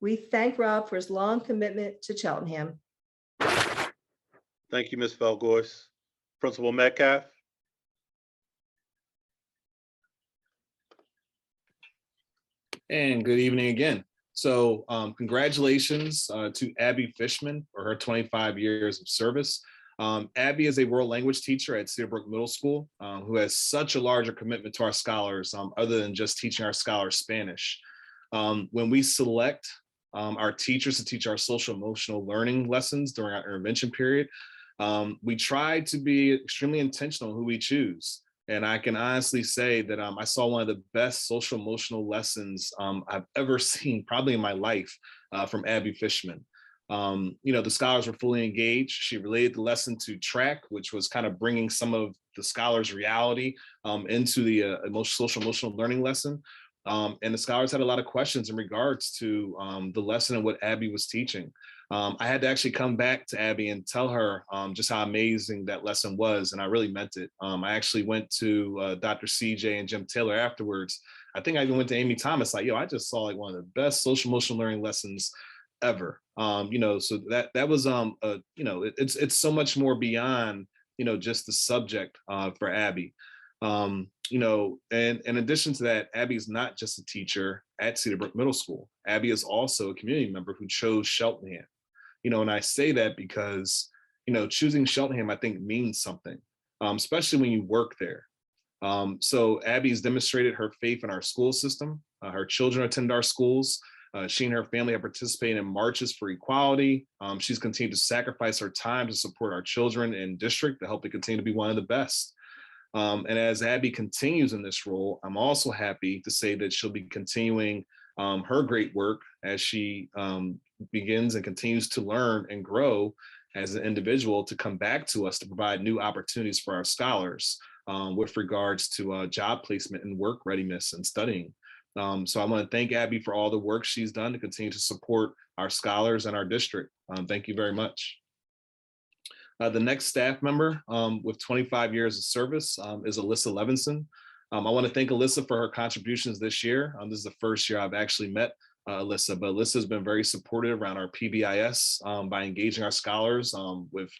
We thank Rob for his long commitment to Cheltenham. Thank you, Ms. Felgois. Principal Metcalf. And good evening again. So congratulations to Abby Fishman for her 25 years of service. Abby is a world language teacher at Cedar Brook Middle School who has such a larger commitment to our scholars other than just teaching our scholars Spanish. When we select our teachers to teach our social emotional learning lessons during our intervention period, we try to be extremely intentional in who we choose. And I can honestly say that I saw one of the best social emotional lessons I've ever seen, probably in my life, from Abby Fishman. The scholars were fully engaged. She related the lesson to track, which was kind of bringing some of the scholars' reality into the social emotional learning lesson. And the scholars had a lot of questions in regards to the lesson and what Abby was teaching. I had to actually come back to Abby and tell her just how amazing that lesson was, and I really meant it. I actually went to Dr. CJ and Jim Taylor afterwards. I think I even went to Amy Thomas, like, I just saw like one of the best social emotional learning lessons ever. So that was it's so much more beyond just the subject for Abby. And in addition to that, Abby is not just a teacher at Cedar Brook Middle School. Abby is also a community member who chose Cheltenham. And I say that because, choosing Cheltenham, I think, means something, especially when you work there. So Abby's demonstrated her faith in our school system. Her children attend our schools. She and her family have participated in marches for equality. She's continued to sacrifice her time to support our children and district to help it continue to be one of the best. And as Abby continues in this role, I'm also happy to say that she'll be continuing her great work as she begins and continues to learn and grow as an individual to come back to us to provide new opportunities for our scholars with regards to job placement and work readiness and studying. So I want to thank Abby for all the work she's done to continue to support our scholars and our district. Thank you very much. The next staff member with 25 years of service is Alyssa Levinson. I want to thank Alyssa for her contributions this year. This is the first year I've actually met Alyssa, but Alyssa has been very supportive around our PBIS by engaging our scholars with,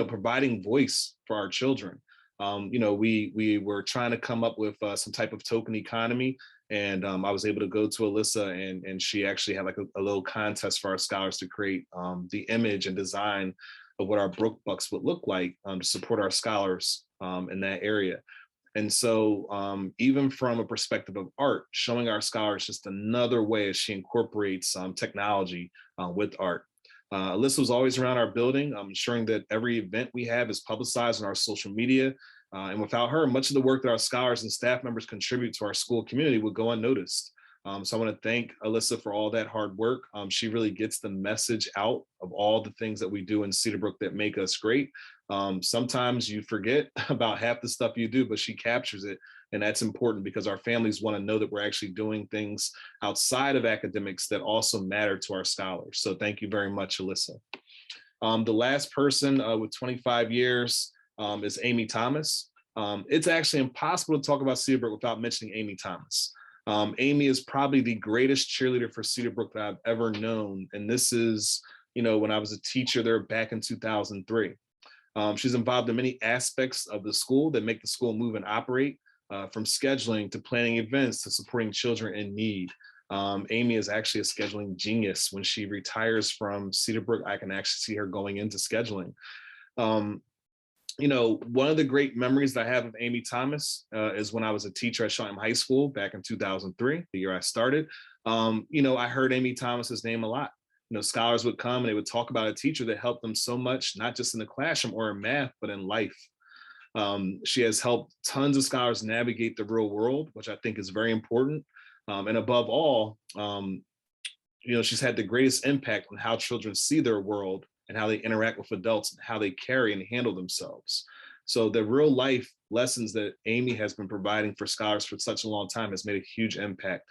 providing voice for our children. We were trying to come up with some type of token economy, and I was able to go to Alyssa, and she actually had like a little contest for our scholars to create the image and design of what our Brook Bucks would look like to support our scholars in that area. And so even from a perspective of art, showing our scholars just another way as she incorporates technology with art. Alyssa was always around our building, ensuring that every event we have is publicized on our social media. And without her, much of the work that our scholars and staff members contribute to our school community would go unnoticed. So I want to thank Alyssa for all that hard work. She really gets the message out of all the things that we do in Cedar Brook that make us great. Sometimes you forget about half the stuff you do, but she captures it. And that's important because our families want to know that we're actually doing things outside of academics that also matter to our scholars. So thank you very much, Alyssa. The last person with 25 years is Amy Thomas. It's actually impossible to talk about Cedar Brook without mentioning Amy Thomas. Amy is probably the greatest cheerleader for Cedar Brook that I've ever known. And this is, when I was a teacher there back in 2003. She's involved in many aspects of the school that make the school move and operate, from scheduling to planning events to supporting children in need. Amy is actually a scheduling genius. When she retires from Cedar Brook, I can actually see her going into scheduling. One of the great memories that I have of Amy Thomas is when I was a teacher at Cheltenham High School back in 2003, the year I started. I heard Amy Thomas's name a lot. Scholars would come and they would talk about a teacher that helped them so much, not just in the classroom or in math, but in life. She has helped tons of scholars navigate the real world, which I think is very important. And above all, she's had the greatest impact on how children see their world and how they interact with adults and how they carry and handle themselves. So the real life lessons that Amy has been providing for scholars for such a long time has made a huge impact.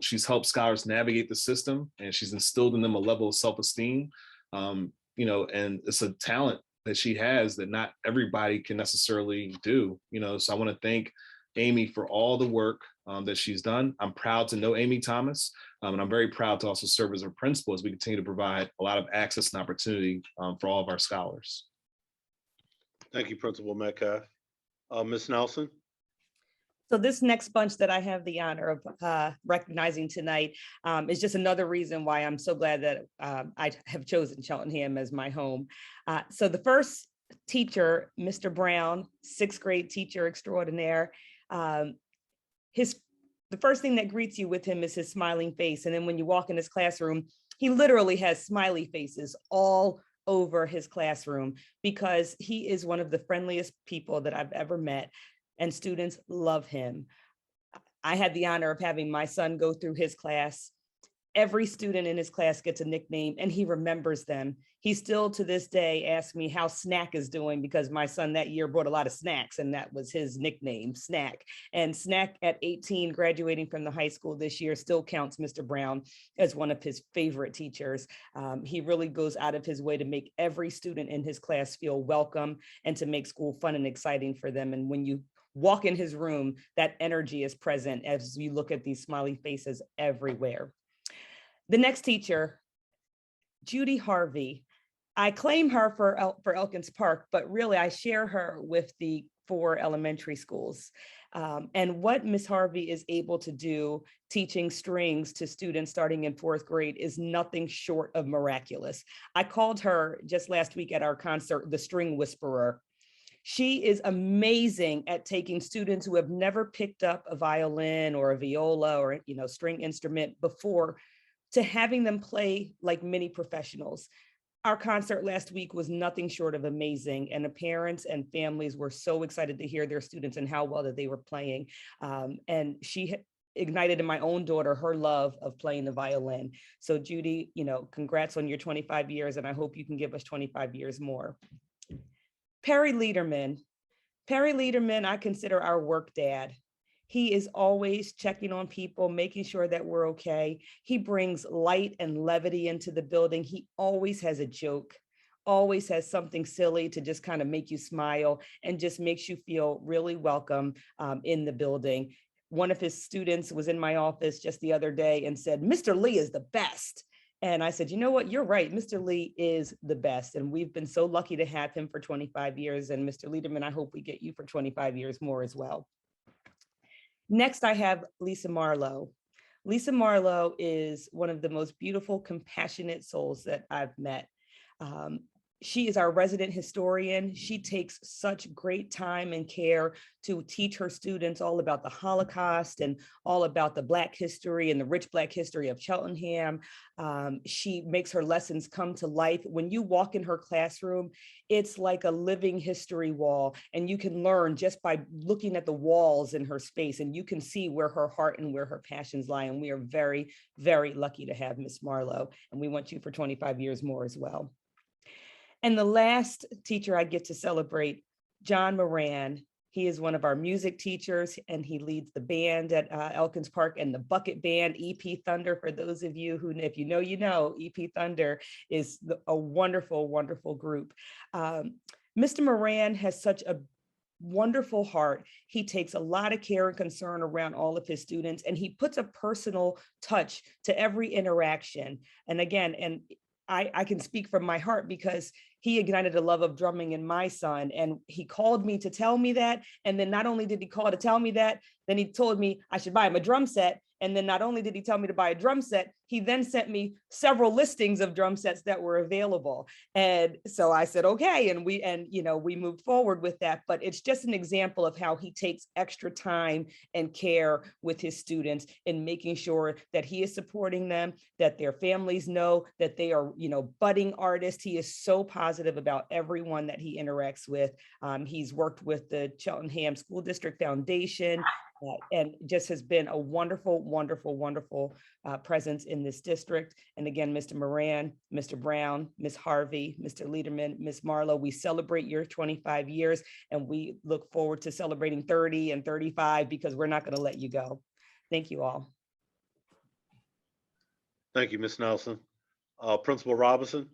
She's helped scholars navigate the system, and she's instilled in them a level of self-esteem, and it's a talent that she has that not everybody can necessarily do. So I want to thank Amy for all the work that she's done. I'm proud to know Amy Thomas, and I'm very proud to also serve as her principal as we continue to provide a lot of access and opportunity for all of our scholars. Thank you, Principal Metcalf. Ms. Nelson? So this next bunch that I have the honor of recognizing tonight is just another reason why I'm so glad that I have chosen Cheltenham as my home. So the first teacher, Mr. Brown, sixth grade teacher extraordinaire, the first thing that greets you with him is his smiling face. And then when you walk in his classroom, he literally has smiley faces all over his classroom because he is one of the friendliest people that I've ever met, and students love him. I had the honor of having my son go through his class. Every student in his class gets a nickname and he remembers them. He still to this day asks me how Snack is doing because my son that year brought a lot of snacks and that was his nickname, Snack. And Snack at 18, graduating from the high school this year, still counts Mr. Brown as one of his favorite teachers. He really goes out of his way to make every student in his class feel welcome and to make school fun and exciting for them. And when you walk in his room, that energy is present as you look at these smiley faces everywhere. The next teacher, Judy Harvey. I claim her for Elkins Park, but really I share her with the 4 elementary schools. And what Miss Harvey is able to do teaching strings to students starting in 4th grade is nothing short of miraculous. I called her just last week at our concert, the String Whisperer. She is amazing at taking students who have never picked up a violin or a viola or string instrument before to having them play like mini professionals. Our concert last week was nothing short of amazing, and the parents and families were so excited to hear their students and how well that they were playing. And she ignited in my own daughter her love of playing the violin. So Judy, congrats on your 25 years, and I hope you can give us 25 years more. Perry Lederman. Perry Lederman, I consider our work dad. He is always checking on people, making sure that we're okay. He brings light and levity into the building. He always has a joke, always has something silly to just kind of make you smile and just makes you feel really welcome in the building. One of his students was in my office just the other day and said, "Mr. Lee is the best." And I said, you know what, you're right. Mr. Lee is the best. And we've been so lucky to have him for 25 years. And Mr. Lederman, I hope we get you for 25 years more as well. Next, I have Lisa Marlowe. Lisa Marlowe is one of the most beautiful, compassionate souls that I've met. She is our resident historian. She takes such great time and care to teach her students all about the Holocaust and all about the Black history and the rich Black history of Cheltenham. She makes her lessons come to life. When you walk in her classroom, it's like a living history wall, and you can learn just by looking at the walls in her space, and you can see where her heart and where her passions lie. And we are very, very lucky to have Miss Marlowe, and we want you for 25 years more as well. And the last teacher I get to celebrate, John Moran. He is one of our music teachers, and he leads the band at Elkins Park and the bucket band, EP Thunder. For those of you who, if you know, you know, EP Thunder is a wonderful, wonderful group. Mr. Moran has such a wonderful heart. He takes a lot of care and concern around all of his students, and he puts a personal touch to every interaction. And again, I can speak from my heart because he ignited a love of drumming in my son, and he called me to tell me that. And then not only did he call to tell me that, then he told me I should buy him a drum set. And then not only did he tell me to buy a drum set, he then sent me several listings of drum sets that were available. And so I said, okay. And we moved forward with that. But it's just an example of how he takes extra time and care with his students in making sure that he is supporting them, that their families know that they are, budding artists. He is so positive about everyone that he interacts with. He's worked with the Cheltenham School District Foundation, and just has been a wonderful, wonderful, wonderful presence in this district. And again, Mr. Moran, Mr. Brown, Ms. Harvey, Mr. Lederman, Ms. Marlowe, we celebrate your 25 years, and we look forward to celebrating 30 and 35 because we're not going to let you go. Thank you all. Thank you, Ms. Nelson. Principal Robinson.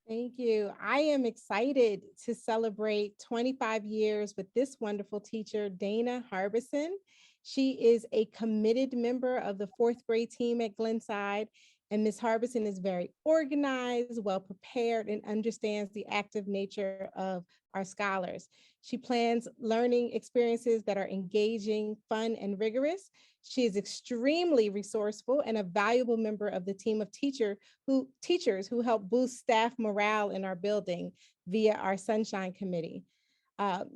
Thank you. I am excited to celebrate 25 years with this wonderful teacher, Dana Harbison. She is a committed member of the 4th grade team at Glenside, and Ms. Harbison is very organized, well prepared, and understands the active nature of our scholars. She plans learning experiences that are engaging, fun, and rigorous. She is extremely resourceful and a valuable member of the team of teachers who help boost staff morale in our building via our Sunshine Committee.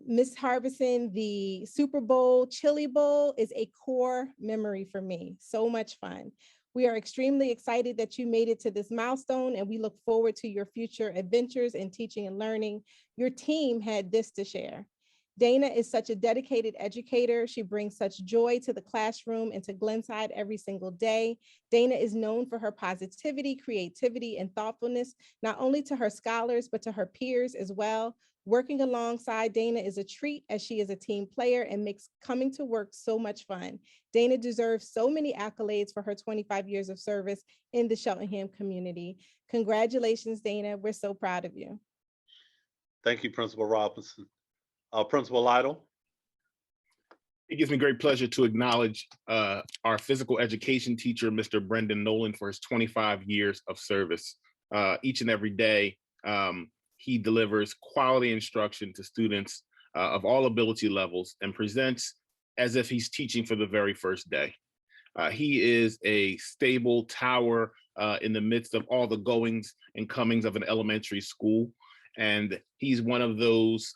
Ms. Harbison, the Super Bowl Chili Bowl is a core memory for me. So much fun. We are extremely excited that you made it to this milestone, and we look forward to your future adventures in teaching and learning. Your team had this to share. Dana is such a dedicated educator. She brings such joy to the classroom and to Glenside every single day. Dana is known for her positivity, creativity, and thoughtfulness, not only to her scholars, but to her peers as well. Working alongside Dana is a treat, as she is a team player and makes coming to work so much fun. Dana deserves so many accolades for her 25 years of service in the Cheltenham community. Congratulations, Dana. We're so proud of you. Thank you, Principal Robinson. Principal Lytle. It gives me great pleasure to acknowledge our physical education teacher, Mr. Brendan Nolan, for his 25 years of service. Each and every day, he delivers quality instruction to students of all ability levels and presents as if he's teaching for the very first day. He is a stable tower in the midst of all the goings and comings of an elementary school. And he's one of those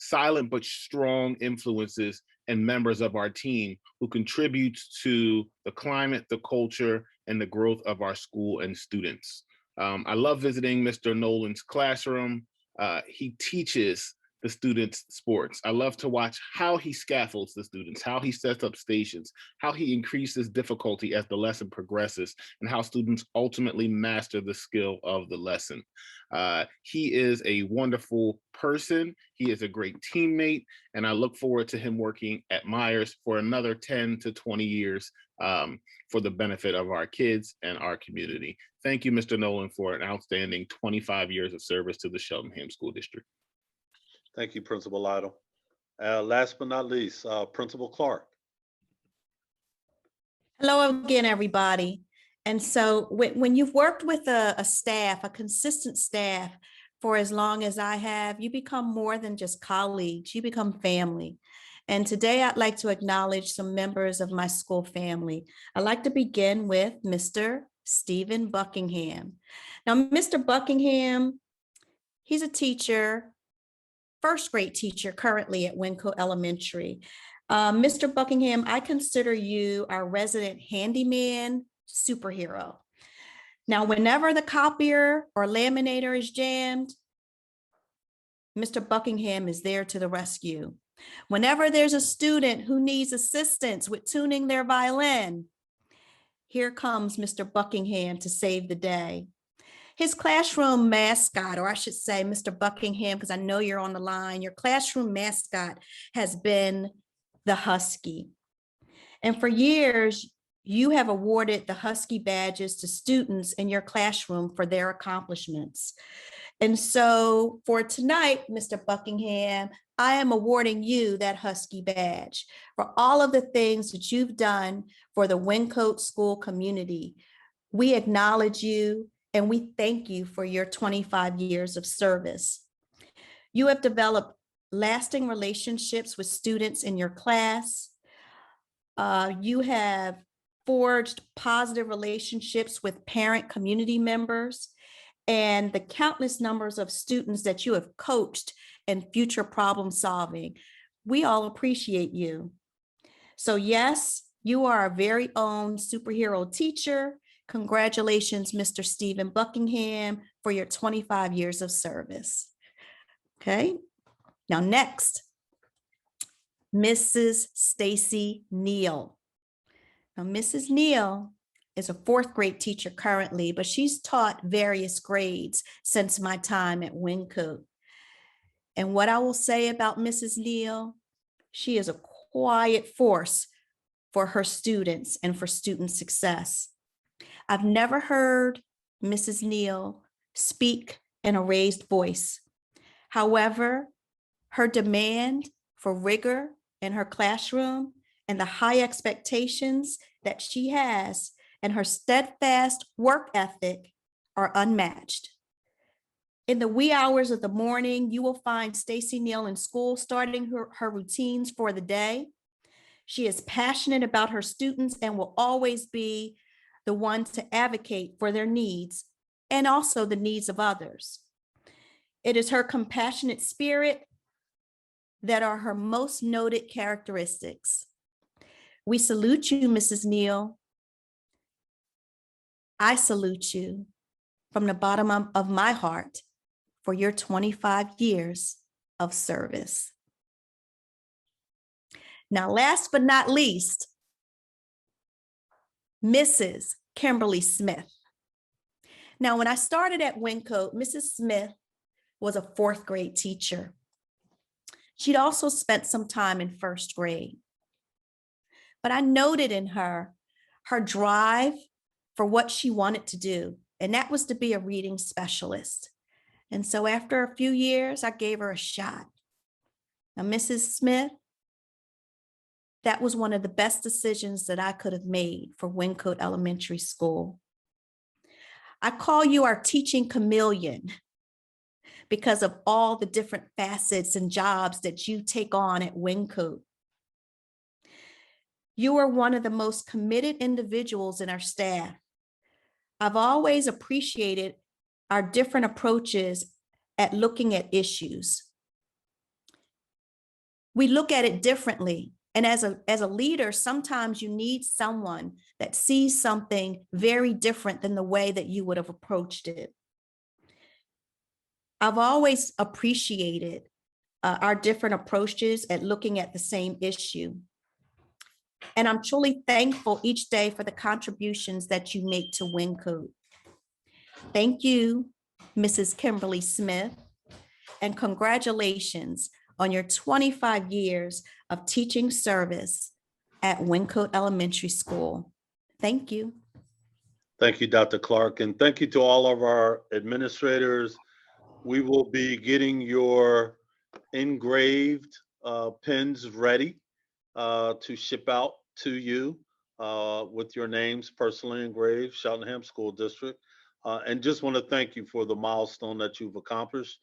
silent but strong influences and members of our team who contributes to the climate, the culture, and the growth of our school and students. I love visiting Mr. Nolan's classroom. He teaches the students sports. I love to watch how he scaffolds the students, how he sets up stations, how he increases difficulty as the lesson progresses, and how students ultimately master the skill of the lesson. He is a wonderful person. He is a great teammate, and I look forward to him working at Myers for another 10 to 20 years for the benefit of our kids and our community. Thank you, Mr. Nolan, for an outstanding 25 years of service to the Cheltenham School District. Thank you, Principal Lytle. Last but not least, Principal Clark. Hello again, everybody. And so when you've worked with a staff, a consistent staff for as long as I have, you become more than just colleagues, you become family. And today I'd like to acknowledge some members of my school family. I'd like to begin with Mr. Stephen Buckingham. Now, Mr. Buckingham, he's a teacher, first grade teacher currently at Wyncote Elementary. Mr. Buckingham, I consider you our resident handyman superhero. Now, whenever the copier or laminator is jammed, Mr. Buckingham is there to the rescue. Whenever there's a student who needs assistance with tuning their violin, here comes Mr. Buckingham to save the day. His classroom mascot, or I should say Mr. Buckingham, because I know you're on the line, your classroom mascot has been the Husky. And for years, you have awarded the Husky badges to students in your classroom for their accomplishments. And so for tonight, Mr. Buckingham, I am awarding you that Husky badge for all of the things that you've done for the Wyncote school community. We acknowledge you and we thank you for your 25 years of service. You have developed lasting relationships with students in your class. You have forged positive relationships with parent community members and the countless numbers of students that you have coached in future problem solving. We all appreciate you. So yes, you are our very own superhero teacher. Congratulations, Mr. Stephen Buckingham, for your 25 years of service. Okay, now next, Mrs. Stacy Neal. Now, Mrs. Neal is a fourth grade teacher currently, but she's taught various grades since my time at Wyncote. And what I will say about Mrs. Neal, she is a quiet force for her students and for student success. I've never heard Mrs. Neal speak in a raised voice. However, her demand for rigor in her classroom and the high expectations that she has and her steadfast work ethic are unmatched. In the wee hours of the morning, you will find Stacy Neal in school starting her routines for the day. She is passionate about her students and will always be the one to advocate for their needs and also the needs of others. It is her compassionate spirit that are her most noted characteristics. We salute you, Mrs. Neal. I salute you from the bottom of my heart for your 25 years of service. Now, last but not least, Mrs. Kimberly Smith. Now, when I started at Wyncote, Mrs. Smith was a fourth grade teacher. She'd also spent some time in first grade. But I noted in her drive for what she wanted to do, and that was to be a reading specialist. And so after a few years, I gave her a shot. Now, Mrs. Smith, that was one of the best decisions that I could have made for Wyncote Elementary School. I call you our teaching chameleon because of all the different facets and jobs that you take on at Wyncote. You are one of the most committed individuals in our staff. I've always appreciated our different approaches at looking at issues. We look at it differently. And as a leader, sometimes you need someone that sees something very different than the way that you would have approached it. I've always appreciated our different approaches at looking at the same issue. And I'm truly thankful each day for the contributions that you make to Wyncote. Thank you, Mrs. Kimberly Smith, and congratulations on your 25 years of teaching service at Wyncote Elementary School. Thank you. Thank you, Dr. Clark, and thank you to all of our administrators. We will be getting your engraved pins ready to ship out to you with your names personally engraved, Cheltenham School District. And just want to thank you for the milestone that you've accomplished.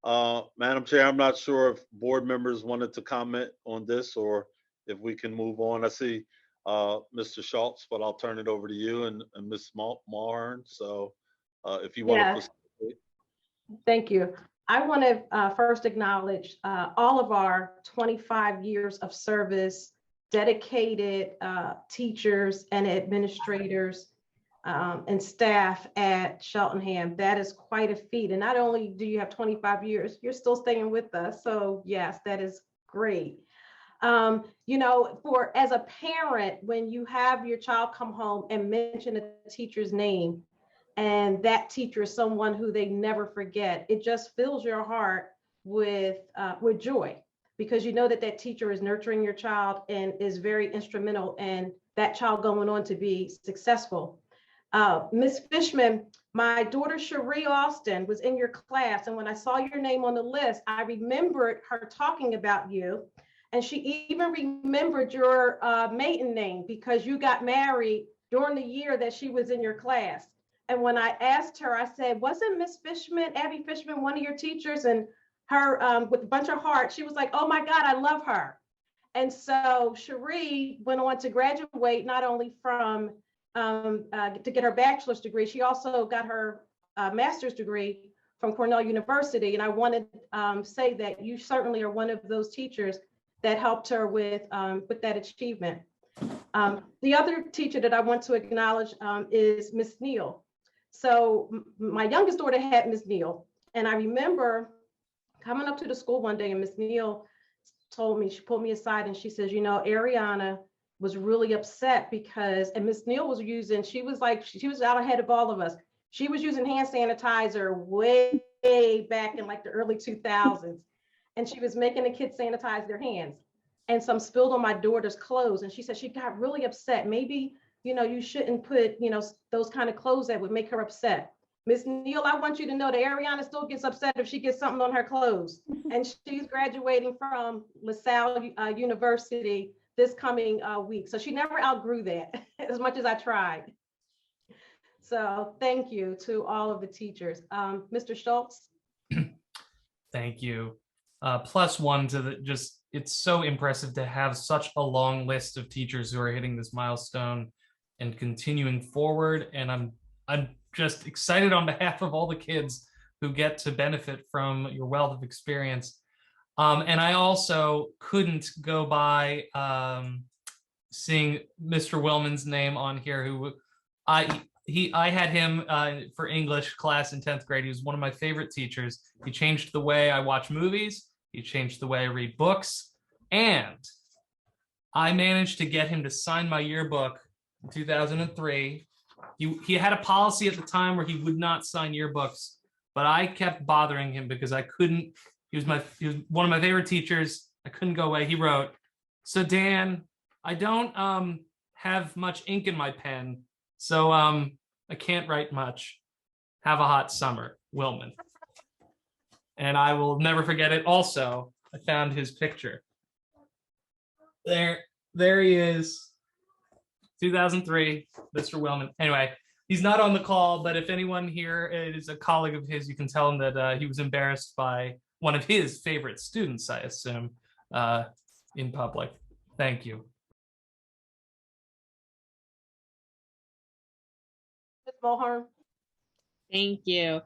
Madam Chair, I'm not sure if board members wanted to comment on this or if we can move on. I see Mr. Schultz, but I'll turn it over to you and Ms. Moran. So if you want to facilitate. Thank you. I want to first acknowledge all of our 25 years of service, dedicated teachers and administrators and staff at Cheltenham. That is quite a feat. And not only do you have 25 years, you're still staying with us. So yes, that is great. You know, as a parent, when you have your child come home and mention a teacher's name, and that teacher is someone who they never forget, it just fills your heart with joy, because you know that that teacher is nurturing your child and is very instrumental in that child going on to be successful. Ms. Fishman, my daughter Cherie Austin was in your class, and when I saw your name on the list, I remembered her talking about you, and she even remembered your maiden name because you got married during the year that she was in your class. And when I asked her, I said, wasn't Miss Fishman, Abby Fishman, one of your teachers? And her, with a bunch of heart, she was like, oh my God, I love her. And so Cherie went on to graduate, not only from, to get her bachelor's degree, she also got her master's degree from Cornell University. And I wanted to say that you certainly are one of those teachers that helped her with that achievement. The other teacher that I want to acknowledge is Miss Neal. So my youngest daughter had Miss Neal, and I remember coming up to the school one day and Miss Neal told me, she pulled me aside and she says, you know, Ariana was really upset because, and Miss Neal was using, she was out ahead of all of us. She was using hand sanitizer way back in like the early 2000s. And she was making the kids sanitize their hands. And some spilled on my daughter's clothes. And she said she got really upset. Maybe, you know, you shouldn't put, you know, those kind of clothes that would make her upset. Miss Neal, I want you to know that Ariana still gets upset if she gets something on her clothes. And she's graduating from LaSalle University this coming week. So she never outgrew that as much as I tried. So thank you to all of the teachers. Mr. Schultz. Thank you. +1 to the it's so impressive to have such a long list of teachers who are hitting this milestone and continuing forward. And I'm just excited on behalf of all the kids who get to benefit from your wealth of experience. And I also couldn't go by seeing Mr. Willman's name on here, who I had him for English class in 10th grade. He was one of my favorite teachers. He changed the way I watch movies. He changed the way I read books. And I managed to get him to sign my yearbook in 2003. He had a policy at the time where he would not sign yearbooks, but I kept bothering him because I couldn't. He was one of my favorite teachers. I couldn't go away. He wrote, "So Dan, I don't have much ink in my pen, so I can't write much. Have a hot summer, Willman." And I will never forget it. Also, I found his picture. There he is. 2003, Mr. Willman. Anyway, he's not on the call, but if anyone here is a colleague of his, you can tell him that he was embarrassed by one of his favorite students, I assume, in public. Thank you. Ms. Mulhern. Thank you.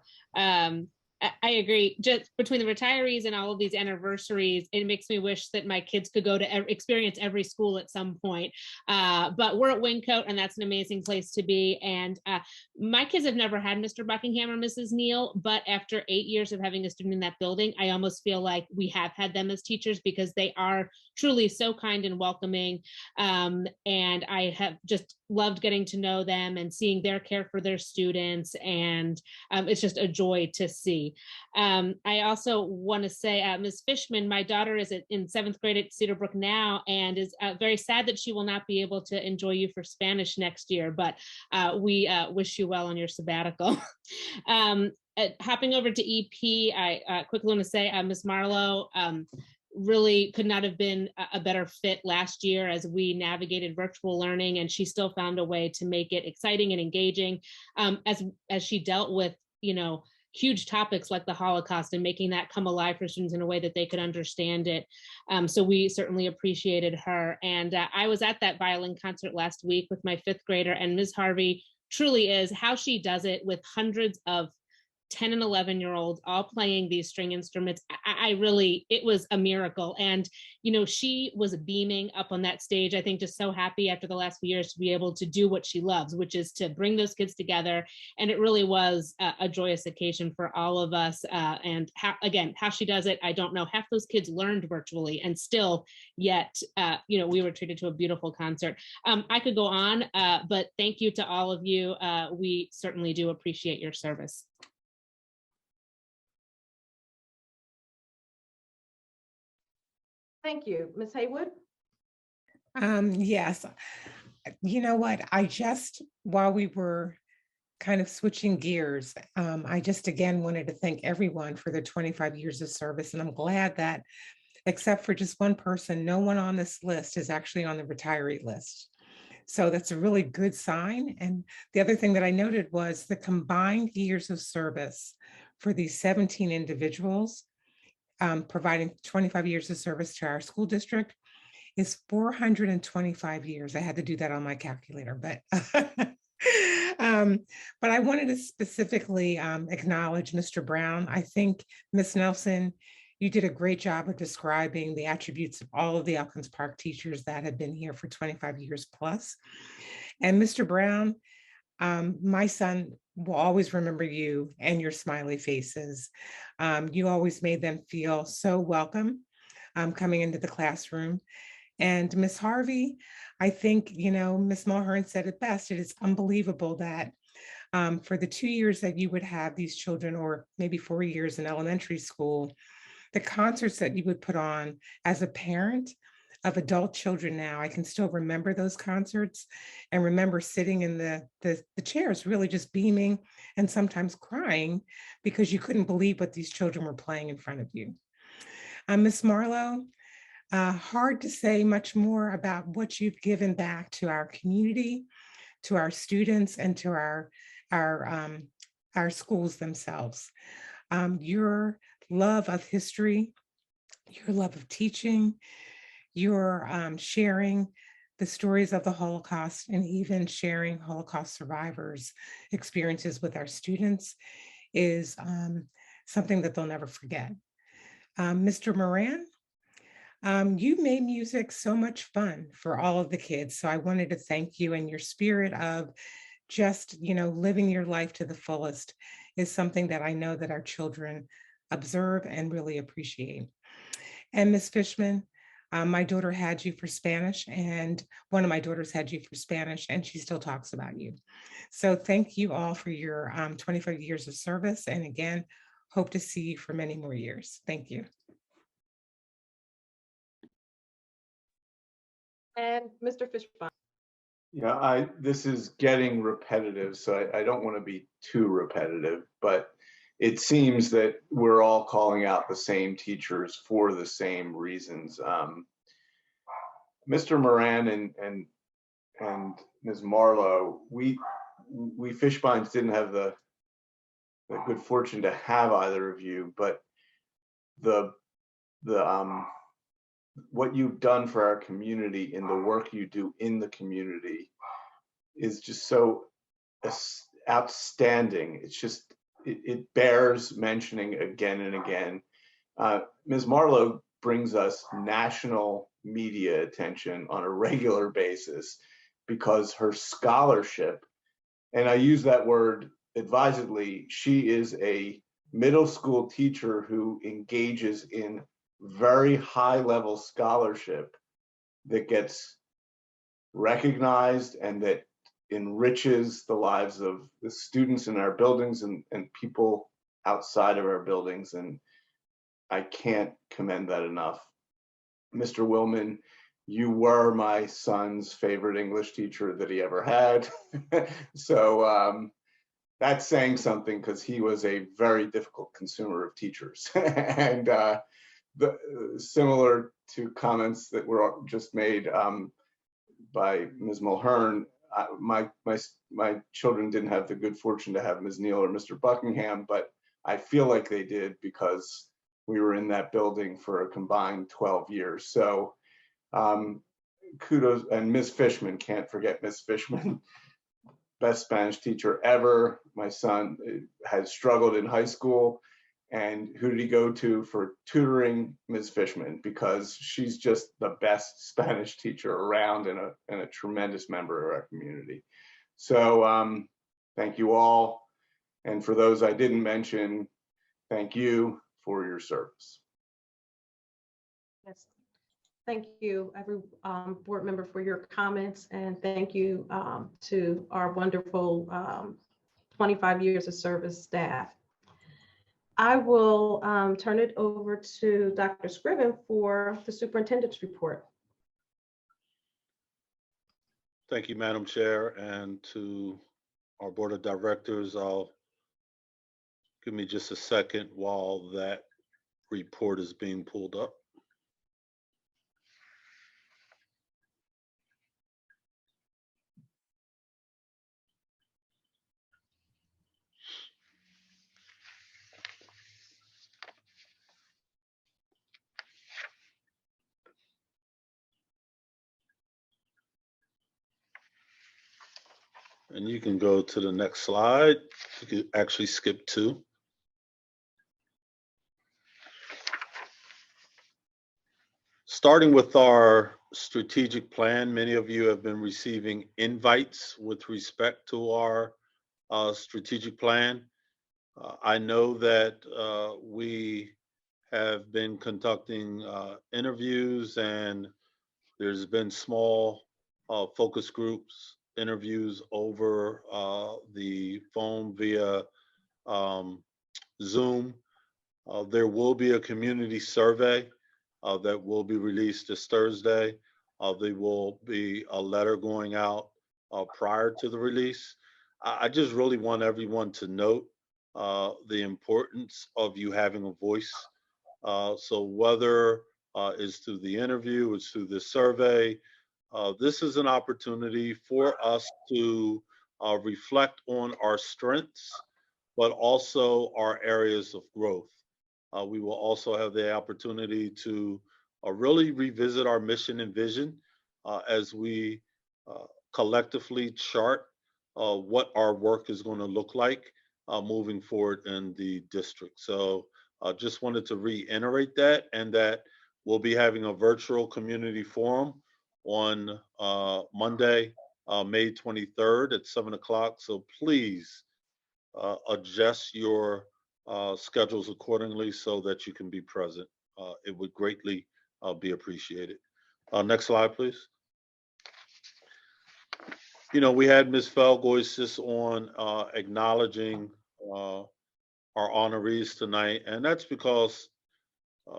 I agree. Just between the retirees and all of these anniversaries, it makes me wish that my kids could go to experience every school at some point. But we're at Wyncote, and that's an amazing place to be. And my kids have never had Mr. Buckingham or Mrs. Neal, but after 8 years of having a student in that building, I almost feel like we have had them as teachers because they are truly so kind and welcoming. And I have just loved getting to know them and seeing their care for their students. And it's just a joy to see. I also want to say, Ms. Fishman, my daughter is in 7th grade at Cedar Brook now, and is very sad that she will not be able to enjoy you for Spanish next year, but we wish you well on your sabbatical. Hopping over to EP, I quickly want to say, Ms. Marlowe, really could not have been a better fit last year as we navigated virtual learning, and she still found a way to make it exciting and engaging as she dealt with, you know, huge topics like the Holocaust and making that come alive for students in a way that they could understand it. So we certainly appreciated her. And I was at that violin concert last week with my 5th grader, and Ms. Harvey truly is how she does it with hundreds of 10 and 11-year-olds all playing these string instruments. I really, it was a miracle. And, you know, she was beaming up on that stage. I think just so happy after the last few years to be able to do what she loves, which is to bring those kids together. And it really was a joyous occasion for all of us. And how she does it, I don't know. Half those kids learned virtually and still yet, you know, we were treated to a beautiful concert. I could go on, but thank you to all of you. We certainly do appreciate your service. Thank you. Ms. Haywood? Yes. You know what? While we were kind of switching gears, I just again wanted to thank everyone for their 25 years of service. And I'm glad that, except for just one person, no one on this list is actually on the retiree list. So that's a really good sign. And the other thing that I noted was the combined years of service for these 17 individuals providing 25 years of service to our school district is 425 years. I had to do that on my calculator, but I wanted to specifically acknowledge Mr. Brown. I think Ms. Nelson, you did a great job of describing the attributes of all of the Elkins Park teachers that have been here for 25 years plus. And Mr. Brown, my son will always remember you and your smiley faces. You always made them feel so welcome coming into the classroom. And Ms. Harvey, I think, you know, Ms. Mulhern said it best. It is unbelievable that for the 2 years that you would have these children, or maybe 4 years in elementary school, the concerts that you would put on as a parent of adult children now, I can still remember those concerts and remember sitting in the chairs, really just beaming and sometimes crying because you couldn't believe what these children were playing in front of you. Ms. Marlowe, hard to say much more about what you've given back to our community, to our students, and to our schools themselves. Your love of history, your love of teaching, your sharing the stories of the Holocaust, and even sharing Holocaust survivors' experiences with our students is something that they'll never forget. Mr. Moran, you made music so much fun for all of the kids. So I wanted to thank you, and your spirit of just, you know, living your life to the fullest is something that I know that our children observe and really appreciate. And Ms. Fishman, my daughter had you for Spanish, and one of my daughters had you for Spanish, and she still talks about you. So thank you all for your 25 years of service. And again, hope to see you for many more years. Thank you. And Mr. Fishbein? Yeah, this is getting repetitive, so I don't want to be too repetitive, but it seems that we're all calling out the same teachers for the same reasons. Mr. Moran and Ms. Marlowe, we Fishbeins didn't have the good fortune to have either of you, but what you've done for our community and the work you do in the community is just so outstanding. It's just, it bears mentioning again and again. Ms. Marlowe brings us national media attention on a regular basis because her scholarship, and I use that word advisedly, she is a middle school teacher who engages in very high level scholarship that gets recognized and that enriches the lives of the students in our buildings and people outside of our buildings. And I can't commend that enough. Mr. Willman, you were my son's favorite English teacher that he ever had. So that's saying something because he was a very difficult consumer of teachers. And similar to comments that were just made by Ms. Mulhern, my children didn't have the good fortune to have Ms. Neal or Mr. Buckingham, but I feel like they did because we were in that building for a combined 12 years. So kudos, and Ms. Fishman, can't forget Ms. Fishman, best Spanish teacher ever. My son has struggled in high school, and who did he go to for tutoring? Ms. Fishman, because she's just the best Spanish teacher around and a tremendous member of our community. So thank you all. And for those I didn't mention, thank you for your service. Yes. Thank you, every board member, for your comments, and thank you to our wonderful 25 years of service staff. I will turn it over to Dr. Scriven for the superintendent's report. Thank you, Madam Chair, and to our board of directors. Give me just a second while that report is being pulled up. And you can go to the next slide. You can actually skip 2. Starting with our strategic plan, many of you have been receiving invites with respect to our strategic plan. I know that we have been conducting interviews, and there's been small focus groups interviews over the phone via Zoom. There will be a community survey that will be released this Thursday. There will be a letter going out prior to the release. I just really want everyone to note the importance of you having a voice. So whether it's through the interview, it's through the survey, this is an opportunity for us to reflect on our strengths, but also our areas of growth. We will also have the opportunity to really revisit our mission and vision as we collectively chart what our work is going to look like moving forward in the district. So I just wanted to reiterate that, and that we'll be having a virtual community forum on Monday, May 23rd at 7 o'clock. So please adjust your schedules accordingly so that you can be present. It would greatly be appreciated. Next slide, please. You know, we had Ms. Felgois just on acknowledging our honorees tonight, and that's because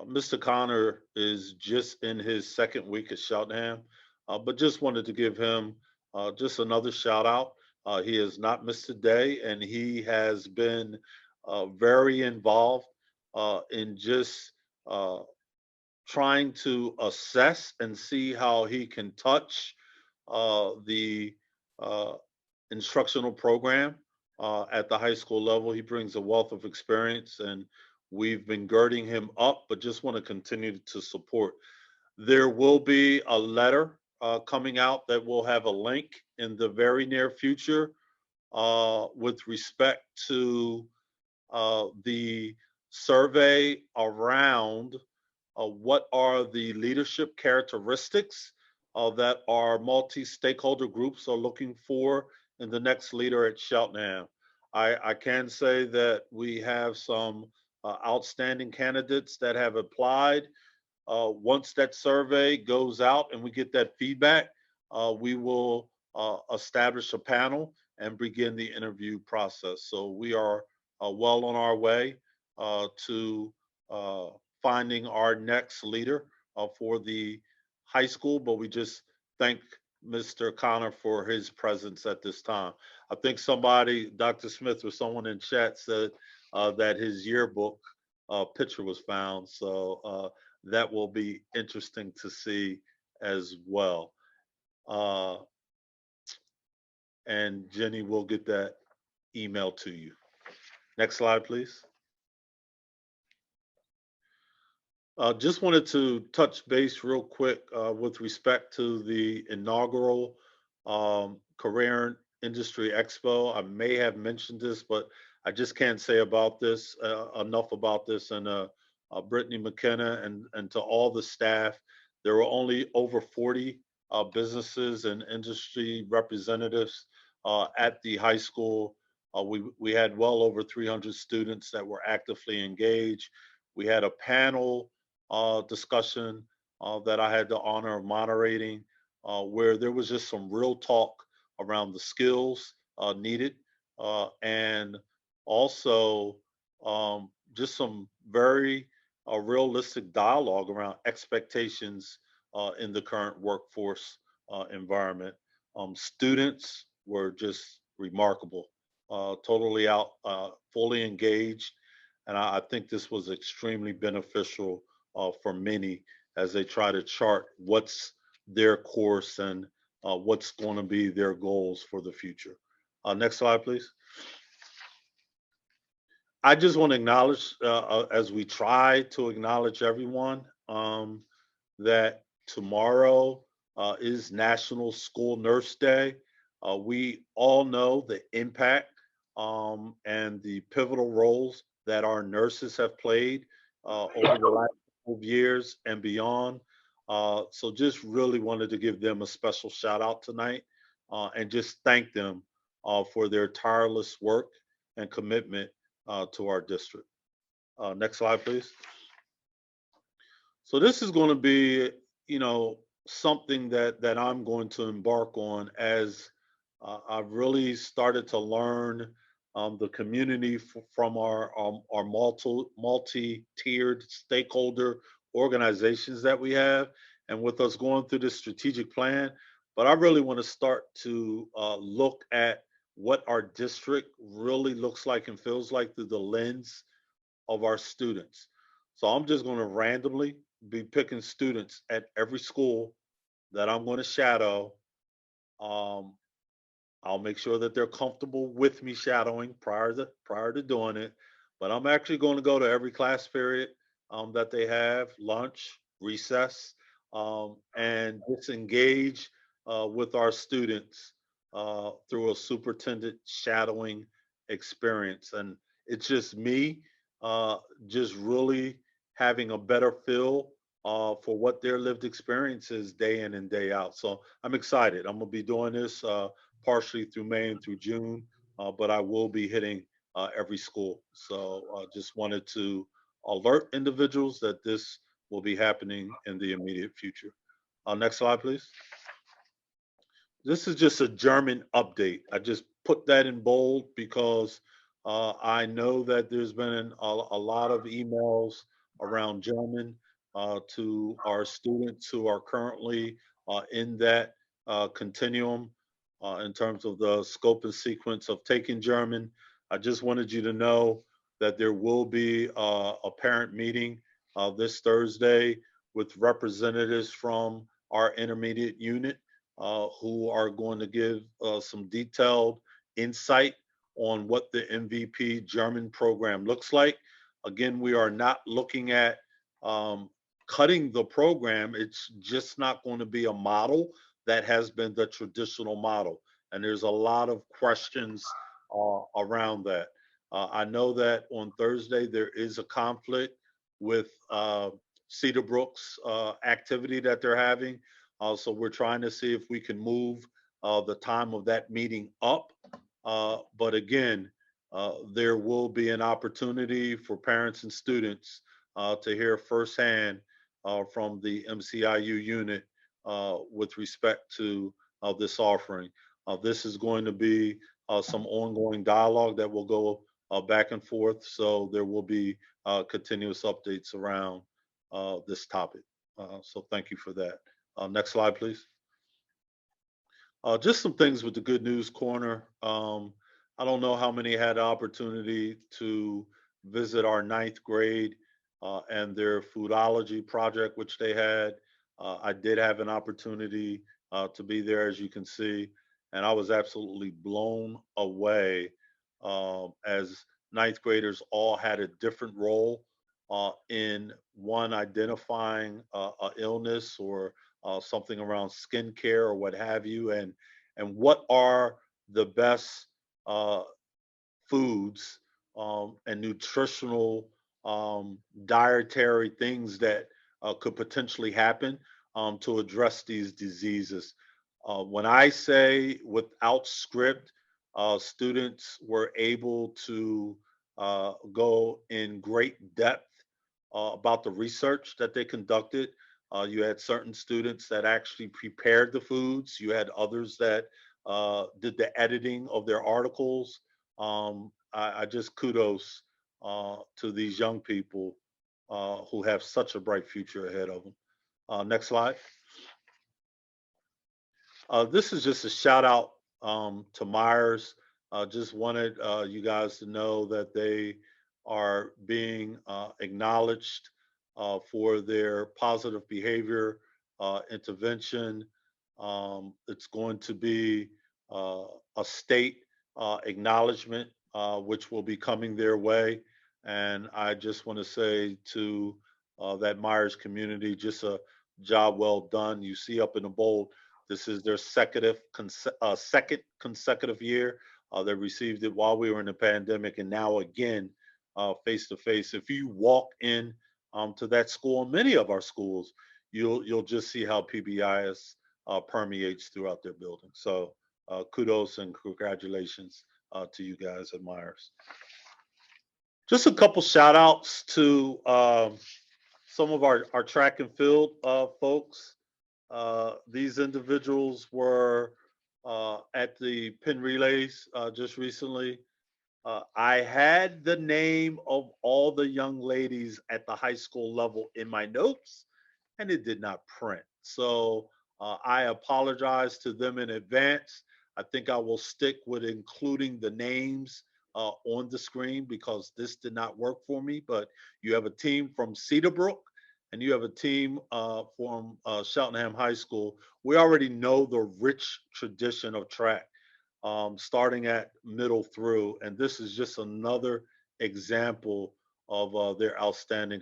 Mr. Connor is just in his second week at Cheltenham, but just wanted to give him just another shout out. He has not missed a day, and he has been very involved in just trying to assess and see how he can touch the instructional program at the high school level. He brings a wealth of experience, and we've been girding him up, but just want to continue to support. There will be a letter coming out that will have a link in the very near future with respect to the survey around what are the leadership characteristics that our multi-stakeholder groups are looking for in the next leader at Cheltenham. I can say that we have some outstanding candidates that have applied. Once that survey goes out and we get that feedback, we will establish a panel and begin the interview process. So we are well on our way to finding our next leader for the high school, but we just thank Mr. Connor for his presence at this time. I think somebody, Dr. Smith or someone in chat said that his yearbook picture was found. So that will be interesting to see as well. And Jenny will get that email to you. Next slide, please. Just wanted to touch base real quick with respect to the inaugural Career and Industry Expo. I may have mentioned this, but I just can't say about this enough about this. And Brittany McKenna and to all the staff, there were only over 40 businesses and industry representatives at the high school. We had well over 300 students that were actively engaged. We had a panel discussion that I had the honor of moderating, where there was just some real talk around the skills needed, and also just some very realistic dialogue around expectations in the current workforce environment. Students were just remarkable, totally out, fully engaged. And I think this was extremely beneficial for many as they try to chart what's their course and what's going to be their goals for the future. Next slide, please. I just want to acknowledge, as we try to acknowledge everyone, that tomorrow is National School Nurse Day. We all know the impact and the pivotal roles that our nurses have played over the last couple of years and beyond. So just really wanted to give them a special shout out tonight and just thank them for their tireless work and commitment to our district. Next slide, please. So this is going to be, something that I'm going to embark on as I've really started to learn the community from our multi-tiered stakeholder organizations that we have, and with us going through this strategic plan. But I really want to start to look at what our district really looks like and feels like through the lens of our students. So I'm just going to randomly be picking students at every school that I'm going to shadow. I'll make sure that they're comfortable with me shadowing prior to doing it. But I'm actually going to go to every class period that they have, lunch, recess, and disengage with our students through a superintendent shadowing experience. And it's just me just really having a better feel for what their lived experience is day in and day out. So I'm excited. I'm gonna be doing this partially through May and through June, but I will be hitting every school. So just wanted to alert individuals that this will be happening in the immediate future. Next slide, please. This is just a German update. I just put that in bold because I know that there's been a lot of emails around German to our students who are currently in that continuum in terms of the scope and sequence of taking German. I just wanted you to know that there will be a parent meeting this Thursday with representatives from our intermediate unit who are going to give some detailed insight on what the MVP German program looks like. Again, we are not looking at cutting the program. It's just not going to be a model that has been the traditional model. And there's a lot of questions around that. I know that on Thursday, there is a conflict with Cedar Brook's activity that they're having. So we're trying to see if we can move the time of that meeting up. But again, there will be an opportunity for parents and students to hear firsthand from the MCIU unit with respect to this offering. This is going to be some ongoing dialogue that will go back and forth. So there will be continuous updates around this topic. So thank you for that. Next slide, please. Just some things with the Good News Corner. I don't know how many had the opportunity to visit our 9th grade and their foodology project, which they had. I did have an opportunity to be there, as you can see, and I was absolutely blown away as 9th graders all had a different role in one identifying a illness or something around skincare or what have you, and what are the best foods and nutritional dietary things that could potentially happen to address these diseases. When I say without script, students were able to go in great depth about the research that they conducted. You had certain students that actually prepared the foods. You had others that did the editing of their articles. I just kudos to these young people who have such a bright future ahead of them. Next slide. This is just a shout out to Myers. Just wanted you guys to know that they are being acknowledged for their positive behavior intervention. It's going to be a state acknowledgement, which will be coming their way. And I just want to say to that Myers community, just a job well done. You see up in the bold, this is their second consecutive year. They received it while we were in the pandemic, and now again, face to face. If you walk in to that school, and many of our schools, you'll just see how PBIS permeates throughout their building. So kudos and congratulations to you guys at Myers. Just a couple shout outs to some of our track and field folks. These individuals were at the Penn Relays just recently. I had the name of all the young ladies at the high school level in my notes, and it did not print. So I apologize to them in advance. I think I will stick with including the names on the screen because this did not work for me. But you have a team from Cedarbrook and you have a team from Cheltenham High School. We already know the rich tradition of track, starting at middle through. And this is just another example of their outstanding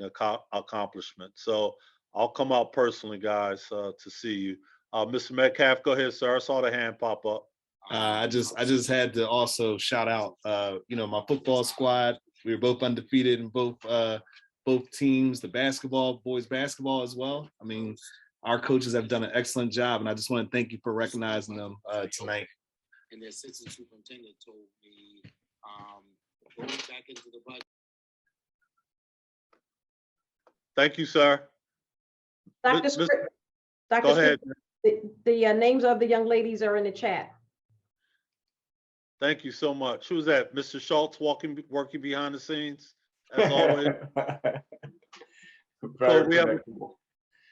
accomplishment. So I'll come out personally, guys, to see you. Mr. Metcalf, go ahead, sir. I saw the hand pop up. I just had to also shout out, my football squad. We were both undefeated in both teams, the boys basketball as well. I mean, our coaches have done an excellent job, and I just want to thank you for recognizing them tonight. And the assistant superintendent told me going back into the budget. Thank you, sir. Dr. Go ahead. The names of the young ladies are in the chat. Thank you so much. Who's that? Mr. Schultz working behind the scenes, as always. So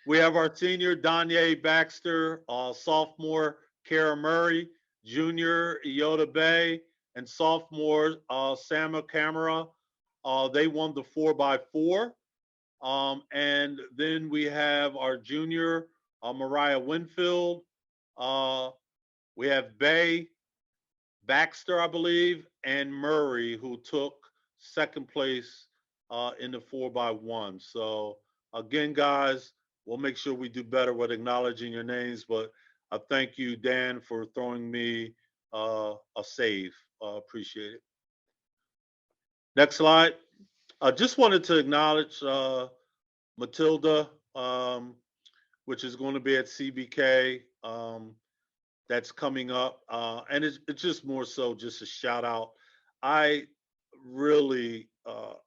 we have our senior, Danye Baxter, sophomore, Kara Murray, junior, Iota Bay, and sophomore, Sama Camara. They won the 4x4. And then we have our junior, Mariah Winfield. We have Bay, Baxter, I believe, and Murray, who took second place in the 4x1. So again, guys, we'll make sure we do better with acknowledging your names, but I thank you, Dan, for throwing me a save. Appreciate it. Next slide. I just wanted to acknowledge Matilda, which is going to be at CBK. That's coming up. And it's just more so just a shout out. I really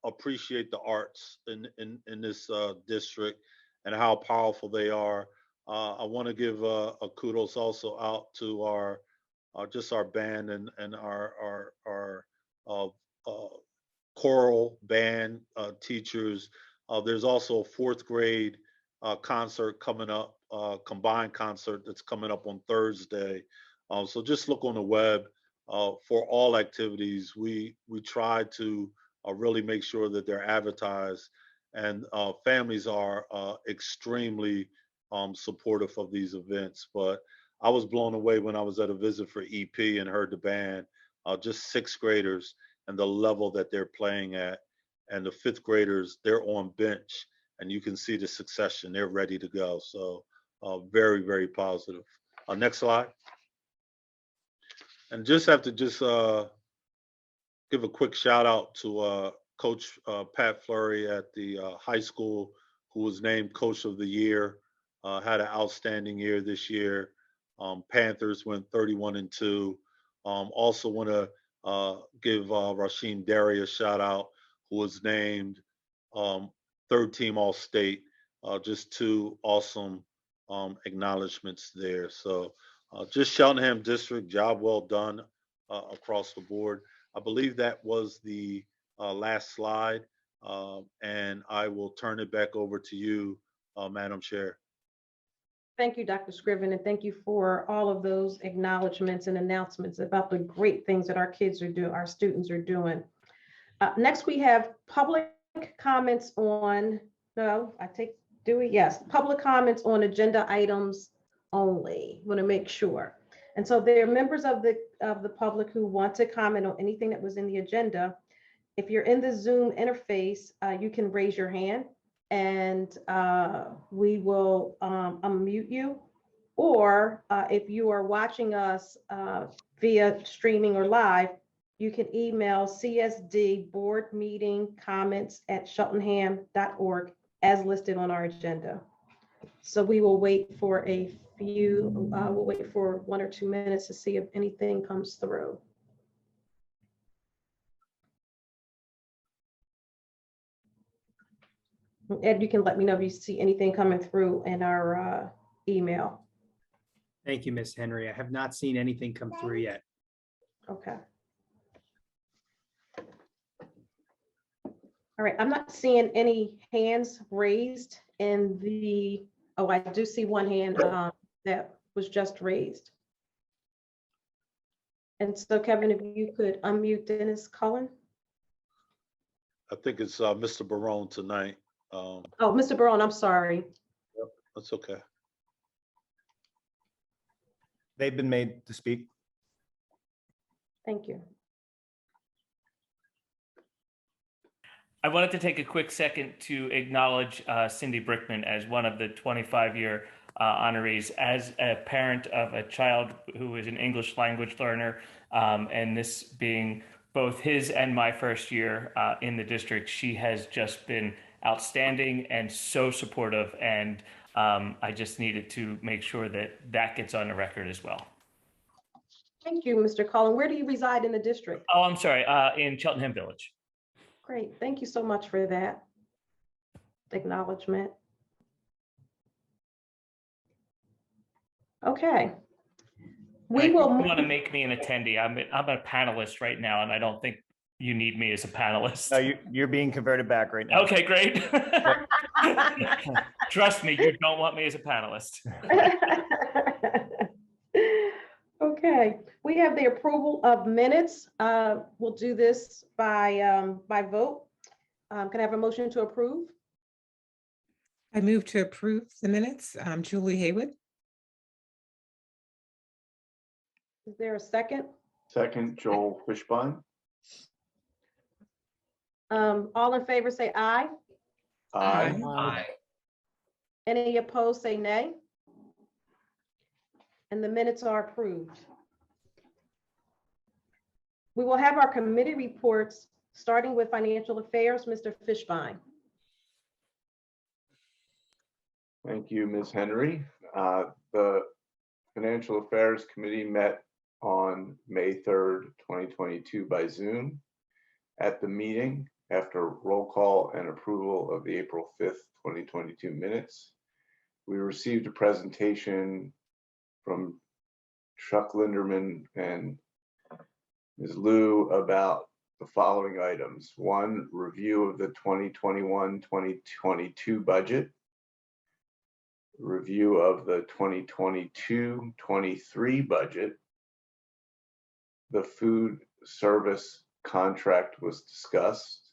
appreciate the arts in this district and how powerful they are. I want to give a kudos also out to our band and our choral band teachers. There's also a fourth grade concert coming up, combined concert that's coming up on Thursday. So just look on the web for all activities. We try to really make sure that they're advertised, and families are extremely supportive of these events. But I was blown away when I was at a visit for EP and heard the band, just sixth graders and the level that they're playing at. and the fifth graders, they're on bench, and you can see the succession. They're ready to go. So very, very positive. Next slide. And just have to give a quick shout out to Coach Pat Fleury at the high school, who was named Coach of the Year. Had an outstanding year this year. Panthers went 31-2. Also want to give Rasheen Derry a shout out, who was named third team All-State. Just two awesome acknowledgements there. So just Cheltenham District, job well done across the board. I believe that was the last slide, and I will turn it back over to you, Madam Chair. Thank you, Dr. Scriven, and thank you for all of those acknowledgements and announcements about the great things that our kids are doing, our students are doing. Next, we have public comments on, public comments on agenda items only. Want to make sure. And so there are members of the public who want to comment on anything that was in the agenda. If you're in the Zoom interface, you can raise your hand, and we will unmute you. Or if you are watching us via streaming or live, you can email csdboardmeetingcomments@cheltenham.org as listed on our agenda. So we will wait for we'll wait for 1 or 2 minutes to see if anything comes through. Ed, you can let me know if you see anything coming through in our email. Thank you, Ms. Henry. I have not seen anything come through yet. Okay. All right, I'm not seeing any hands raised in the, oh, I do see one hand that was just raised. And so Kevin, if you could unmute Dennis Cullen. I think it's Mr. Barone tonight. Oh, Mr. Barone, I'm sorry. Yep, that's okay. They've been made to speak. Thank you. I wanted to take a quick second to acknowledge Cindy Brickman as one of the 25-year honorees. As a parent of a child who is an English language learner, and this being both his and my first year in the district, she has just been outstanding and so supportive, and I just needed to make sure that that gets on the record as well. Thank you, Mr. Cullen. Where do you reside in the district? Oh, I'm sorry, in Cheltenham Village. Great, thank you so much for that acknowledgement. Okay. We will want to make me an attendee. I'm a panelist right now, and I don't think you need me as a panelist. No, you're being converted back right now. Okay, great. Trust me, you don't want me as a panelist. Okay, we have the approval of minutes. We'll do this by vote. Can I have a motion to approve? I move to approve the minutes. Julie Haywood. Is there a second? Second, Joel Fishbein. All in favor say aye. Aye. Aye. Any opposed say nay. And the minutes are approved. We will have our committee reports, starting with financial affairs, Mr. Fishbein. Thank you, Ms. Henry. The Financial Affairs Committee met on May 3rd, 2022 by Zoom. At the meeting, after roll call and approval of the April 5th, 2022 minutes, we received a presentation from Chuck Linderman and Ms. Liu about the following items. One, review of the 2021-2022 budget, review of the 2022-23 budget. The food service contract was discussed.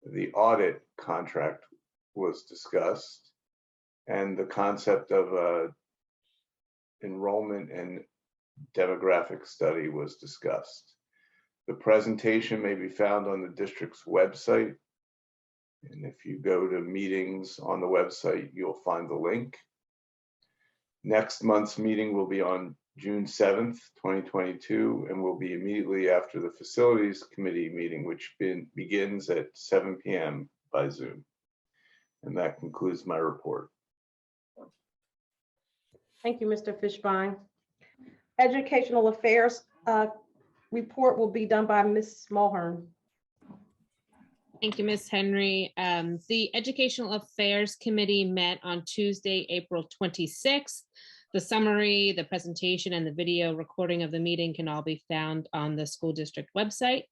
The audit contract was discussed, and the concept of enrollment and demographic study was discussed. The presentation may be found on the district's website And if you go to meetings on the website, you'll find the link. Next month's meeting will be on June 7th, 2022, and will be immediately after the Facilities Committee meeting, which begins at 7 p.m. by Zoom. And that concludes my report. Thank you, Mr. Fishbein. Educational Affairs report will be done by Ms. Mulhern. Thank you, Ms. Henry. The Educational Affairs Committee met on Tuesday, April 26th. The summary, the presentation, and the video recording of the meeting can all be found on the school district website.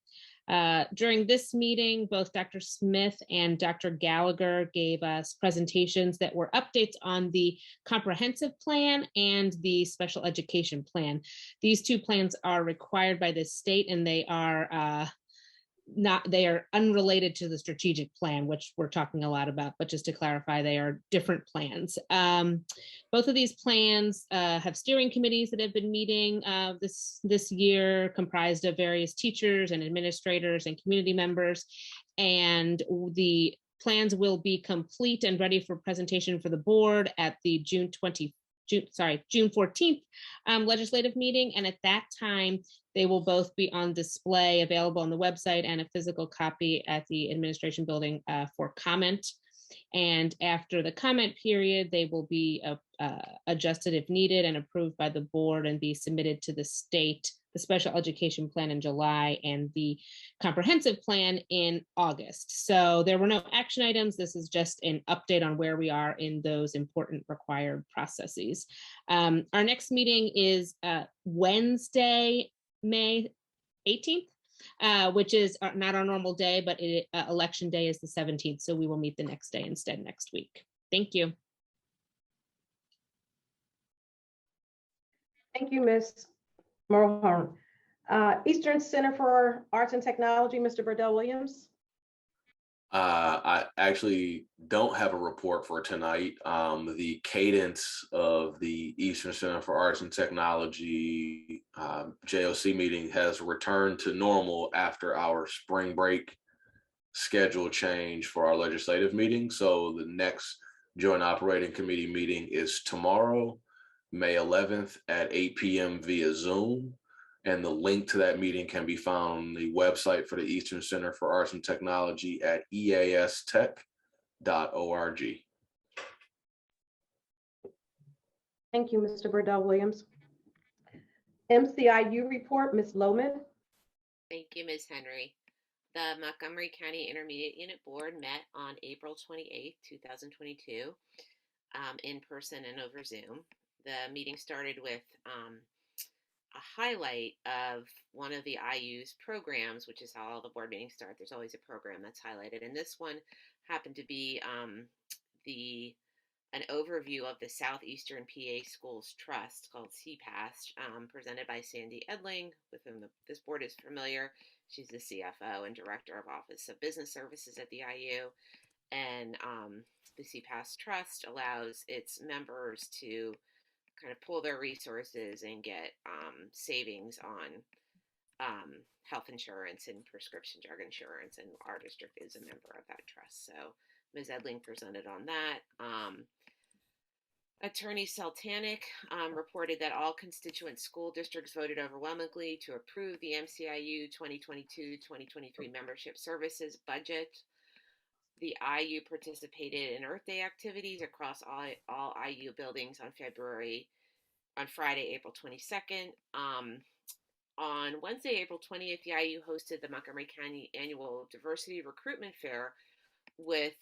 During this meeting, both Dr. Smith and Dr. Gallagher gave us presentations that were updates on the comprehensive plan and the special education plan. These two plans are required by the state, and they are they are unrelated to the strategic plan, which we're talking a lot about, but just to clarify, they are different plans. Both of these plans have steering committees that have been meeting this year, comprised of various teachers and administrators and community members. And the plans will be complete and ready for presentation for the board at the June 14th legislative meeting. And at that time, they will both be on display, available on the website, and a physical copy at the administration building for comment. And after the comment period, they will be adjusted if needed and approved by the board and be submitted to the state, the special education plan in July and the comprehensive plan in August. So there were no action items. This is just an update on where we are in those important required processes. Our next meeting is Wednesday, May 18th, which is not our normal day, but election day is the 17th. So we will meet the next day instead next week. Thank you. Thank you, Ms. Mulhern. Eastern Center for Arts and Technology, Mr. Burdell Williams. I actually don't have a report for tonight. The cadence of the Eastern Center for Arts and Technology JOC meeting has returned to normal after our spring break schedule change for our legislative meeting. So the next Joint Operating Committee meeting is tomorrow, May 11th at 8 p.m. via Zoom. And the link to that meeting can be found on the website for the Eastern Center for Arts and Technology at eastech.org. Thank you, Mr. Burdell Williams. MCIU report, Ms. Lohman. Thank you, Ms. Henry. The Montgomery County Intermediate Unit Board met on April 28, 2022, in person and over Zoom. The meeting started with a highlight of one of the IU's programs, which is how all the board meetings start. There's always a program that's highlighted. And this one happened to be an overview of the Southeastern PA Schools Trust called CPAS, presented by Sandy Edling, with whom this board is familiar. She's the CFO and Director of Office of Business Services at the IU. And the CPAS Trust allows its members to kind of pool their resources and get savings on health insurance and prescription drug insurance, and our district is a member of that trust. So Ms. Edling presented on that. Attorney Sultanic reported that all constituent school districts voted overwhelmingly to approve the MCIU 2022-2023 membership services budget. The IU participated in Earth Day activities across all IU buildings on Friday, April 22nd. On Wednesday, April 20th, the IU hosted the Montgomery County Annual Diversity Recruitment Fair with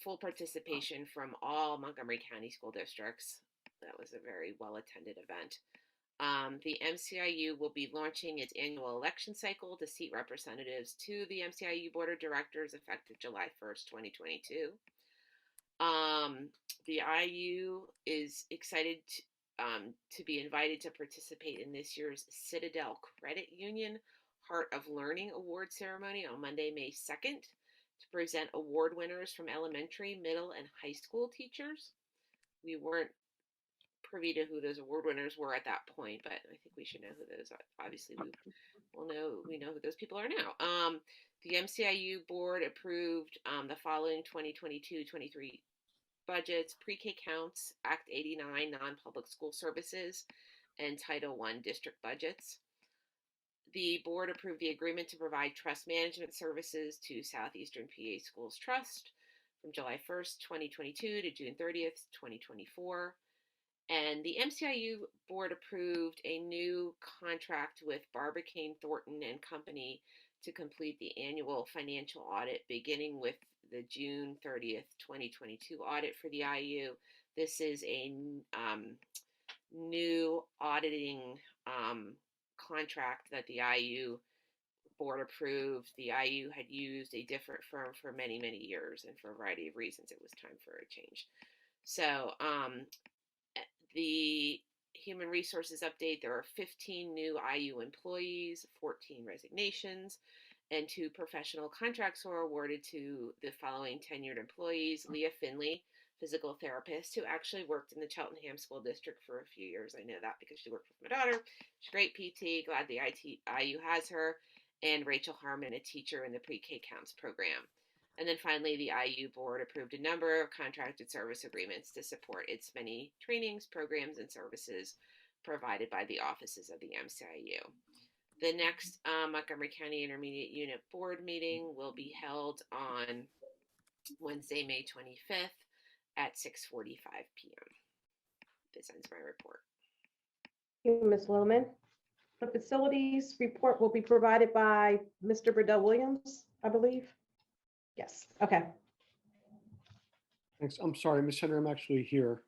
full participation from all Montgomery County school districts. That was a very well-attended event. The MCIU will be launching its annual election cycle to seat representatives to the MCIU Board of Directors effective July 1st, 2022. The IU is excited to be invited to participate in this year's Citadel Credit Union Heart of Learning Award ceremony on Monday, May 2nd, to present award winners from elementary, middle, and high school teachers. We weren't privy to who those award winners were at that point, but I think we should know who those are. Obviously, we know who those people are now. The MCIU board approved the following 2022-23 budgets: pre-K counts, Act 89 non-public school services, and Title I district budgets. The board approved the agreement to provide trust management services to Southeastern PA Schools Trust from July 1st, 2022 to June 30th, 2024. And the MCIU board approved a new contract with Barbicane Thornton and Company to complete the annual financial audit, beginning with the June 30th, 2022 audit for the IU. This is a new auditing contract that the IU board approved. The IU had used a different firm for many, many years, and for a variety of reasons, it was time for a change. So the human resources update, there are 15 new IU employees, 14 resignations, and 2 professional contracts were awarded to the following tenured employees: Leah Finley, physical therapist, who actually worked in the Cheltenham School District for a few years. I know that because she worked with my daughter. She's a great PT, glad the IU has her. And Rachel Harmon, a teacher in the pre-K counts program. And then finally, the IU board approved a number of contracted service agreements to support its many trainings, programs, and services provided by the offices of the MCIU. The next Montgomery County Intermediate Unit Board meeting will be held on Wednesday, May 25th at 6:45 p.m. This ends my report. Thank you, Ms. Lohman. The facilities report will be provided by Mr. Burdell Williams, I believe. Yes, okay. Thanks. I'm sorry, Ms. Henry, I'm actually here.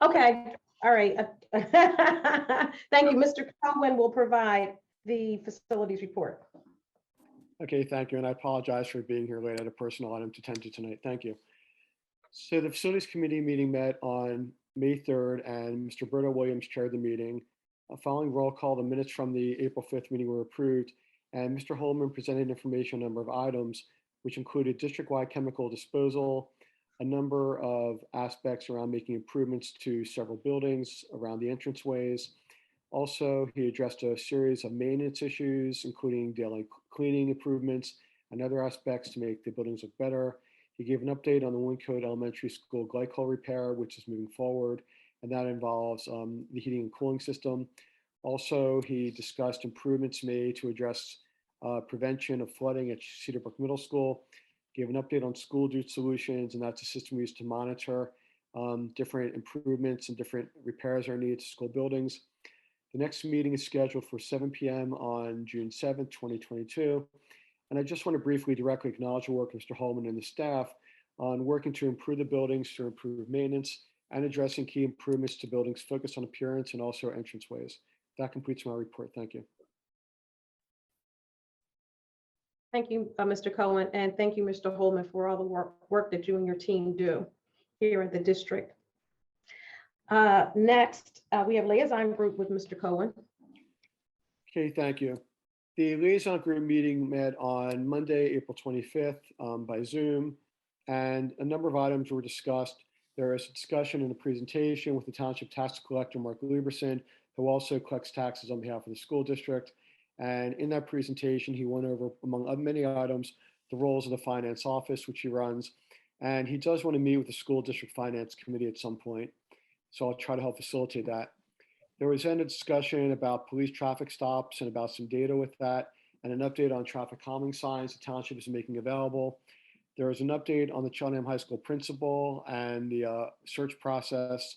Okay, all right. Thank you. Mr. Cohen will provide the facilities report. Okay, thank you. And I apologize for being here late. I had a personal item to tend to tonight. Thank you. So the Facilities Committee meeting met on May 3rd, and Mr. Burdell Williams chaired the meeting. Following roll call, the minutes from the April 5th meeting were approved, and Mr. Holman presented information on a number of items, which included district-wide chemical disposal, a number of aspects around making improvements to several buildings around the entranceways. Also, he addressed a series of maintenance issues, including daily cleaning improvements and other aspects to make the buildings look better. He gave an update on the Wyncote Elementary School glycol repair, which is moving forward, and that involves the heating and cooling system. Also, he discussed improvements made to address prevention of flooding at Cedar Brook Middle School, gave an update on School Due Solutions, and that's a system we use to monitor different improvements and different repairs are needed to school buildings. The next meeting is scheduled for 7 p.m. on June 7th, 2022. And I just want to briefly directly acknowledge the work of Mr. Holman and the staff on working to improve the buildings, to improve maintenance, and addressing key improvements to buildings focused on appearance and also entranceways. That completes my report. Thank you. Thank you, Mr. Cohen, and thank you, Mr. Holman, for all the work that you and your team do here at the district. Next, we have Liaison Group with Mr. Cohen. Okay, thank you. The Liaison Group meeting met on Monday, April 25th by Zoom, and a number of items were discussed. There is a discussion and a presentation with the Township Tax Collector, Mark Lieberson, who also collects taxes on behalf of the school district. And in that presentation, he went over, among many items, the roles of the Finance Office, which he runs. And he does want to meet with the School District Finance Committee at some point. So I'll try to help facilitate that. There was then a discussion about police traffic stops and about some data with that, and an update on traffic calming signs the township is making available. There was an update on the Cheltenham High School principal and the search process.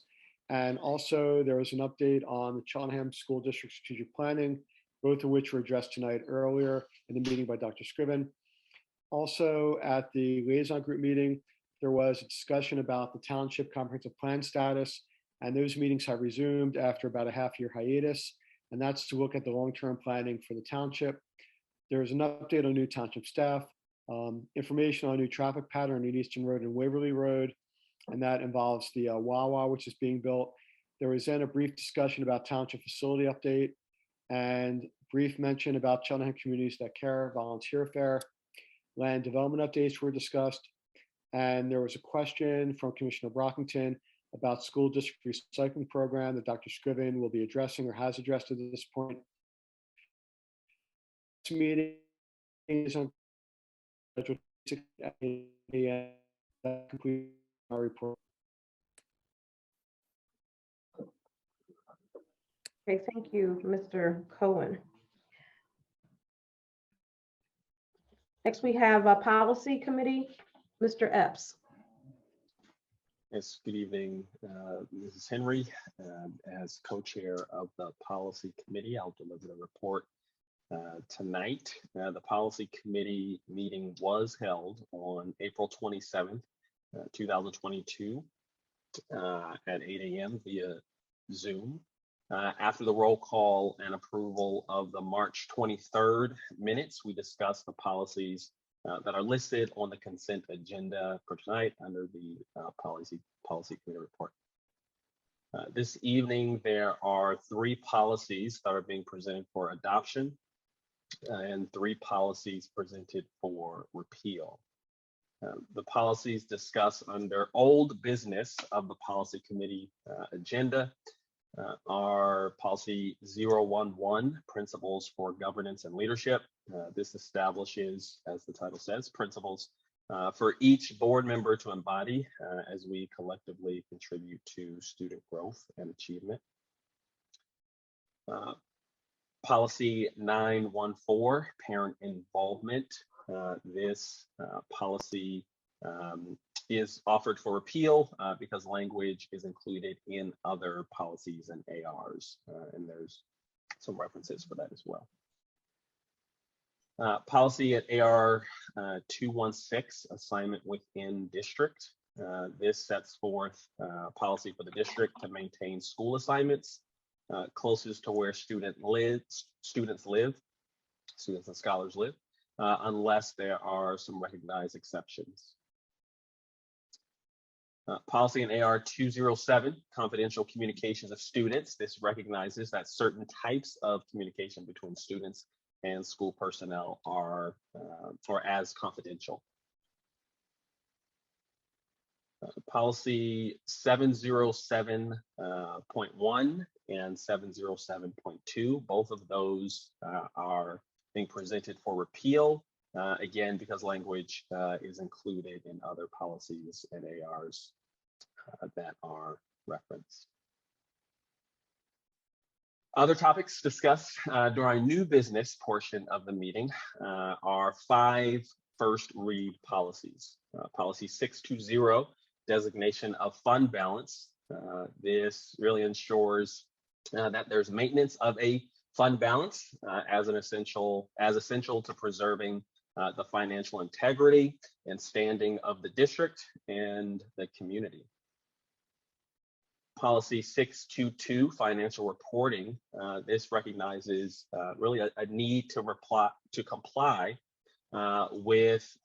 And also there was an update on the Cheltenham School District strategic planning, both of which were addressed tonight earlier in the meeting by Dr. Scriven. Also at the Liaison Group meeting, there was a discussion about the township comprehensive plan status, and those meetings have resumed after about a half-year hiatus, and that's to look at the long-term planning for the township. There's an update on new township staff, information on a new traffic pattern on Eastern Road and Waverly Road, and that involves the Wawa, which is being built. There was then a brief discussion about township facility update and brief mention about Cheltenham Communities That Care volunteer fair. Land development updates were discussed, and there was a question from Commissioner Brockington about school district recycling program that Dr. Scriven will be addressing or has addressed at this point. This meeting is on that concludes our report. Okay, thank you, Mr. Cohen. Next, we have a policy committee, Mr. Epps. Yes, good evening, Mrs. Henry. As co-chair of the policy committee, I'll deliver the report tonight. The policy committee meeting was held on April 27th, 2022 at 8 a.m. via Zoom. After the roll call and approval of the March 23rd minutes, we discussed the policies that are listed on the consent agenda for tonight under the policy committee report. This evening, there are 3 policies that are being presented for adoption and 3 policies presented for repeal. The policies discussed under old business of the policy committee agenda are policy 011, principles for governance and leadership. This establishes, as the title says, principles for each board member to embody as we collectively contribute to student growth and achievement. Policy 914, parent involvement. This policy is offered for repeal because language is included in other policies and ARs, and there's some references for that as well. Policy at AR 216, assignment within district. This sets forth policy for the district to maintain school assignments closest to where students and scholars live, unless there are some recognized exceptions. Policy in AR 207, confidential communications of students. This recognizes that certain types of communication between students and school personnel are as confidential. Policy 707.1 and 707.2, both of those are being presented for repeal, again, because language is included in other policies and ARs that are referenced. Other topics discussed during our new business portion of the meeting are 5 first read policies. Policy 620, designation of fund balance. This really ensures that there's maintenance of a fund balance as essential to preserving the financial integrity and standing of the district and the community. Policy 622, financial reporting. This recognizes really a need to comply with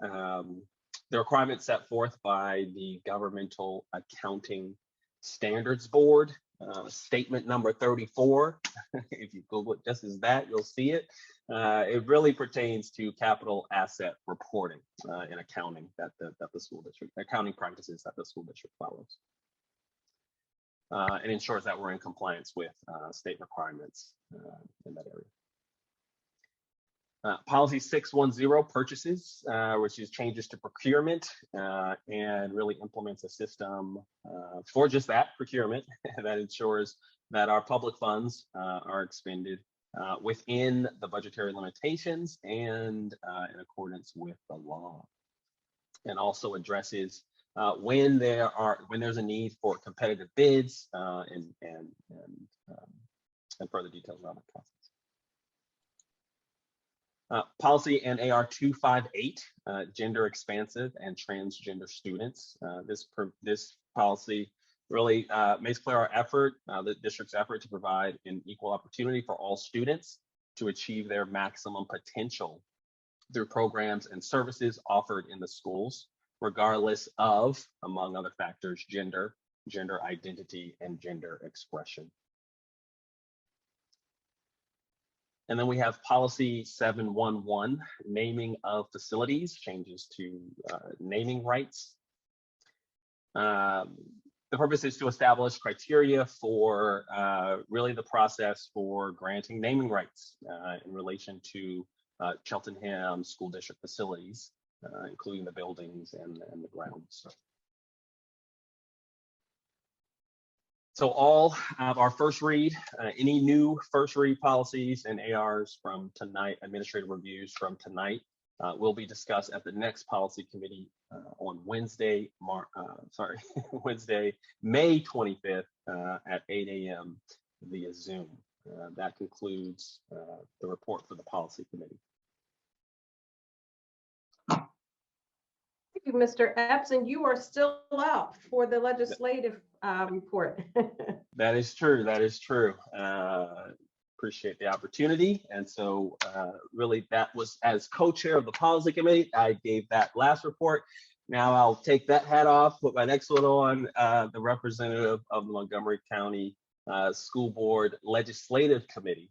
the requirements set forth by the Governmental Accounting Standards Board. Statement number 34, if you Google it just as that, you'll see it. It really pertains to capital asset reporting in accounting that the school district, accounting practices that the school district follows. And ensures that we're in compliance with state requirements in that area. Policy 610, purchases, which is changes to procurement and really implements a system for just that, procurement, that ensures that our public funds are expended within the budgetary limitations and in accordance with the law. And also addresses when there's a need for competitive bids and further details around that process. Policy and AR 258, gender expansive and transgender students. This policy really makes clear our effort, the district's effort to provide an equal opportunity for all students to achieve their maximum potential through programs and services offered in the schools, regardless of, among other factors, gender identity, and gender expression. And then we have policy 711, naming of facilities, changes to naming rights. The purpose is to establish criteria for really the process for granting naming rights in relation to Cheltenham School District facilities, including the buildings and the grounds. So all of our first read, any new first read policies and ARs from tonight, administrative reviews from tonight, will be discussed at the next policy committee on Wednesday, Wednesday, May 25th at 8 a.m. via Zoom. That concludes the report for the policy committee. Thank you, Mr. Epps, and you are still out for the legislative report. That is true. That is true. Appreciate the opportunity. And so really that was, as co-chair of the policy committee, I gave that last report. Now I'll take that hat off, put my next one on, the representative of the Montgomery County School Board Legislative Committee.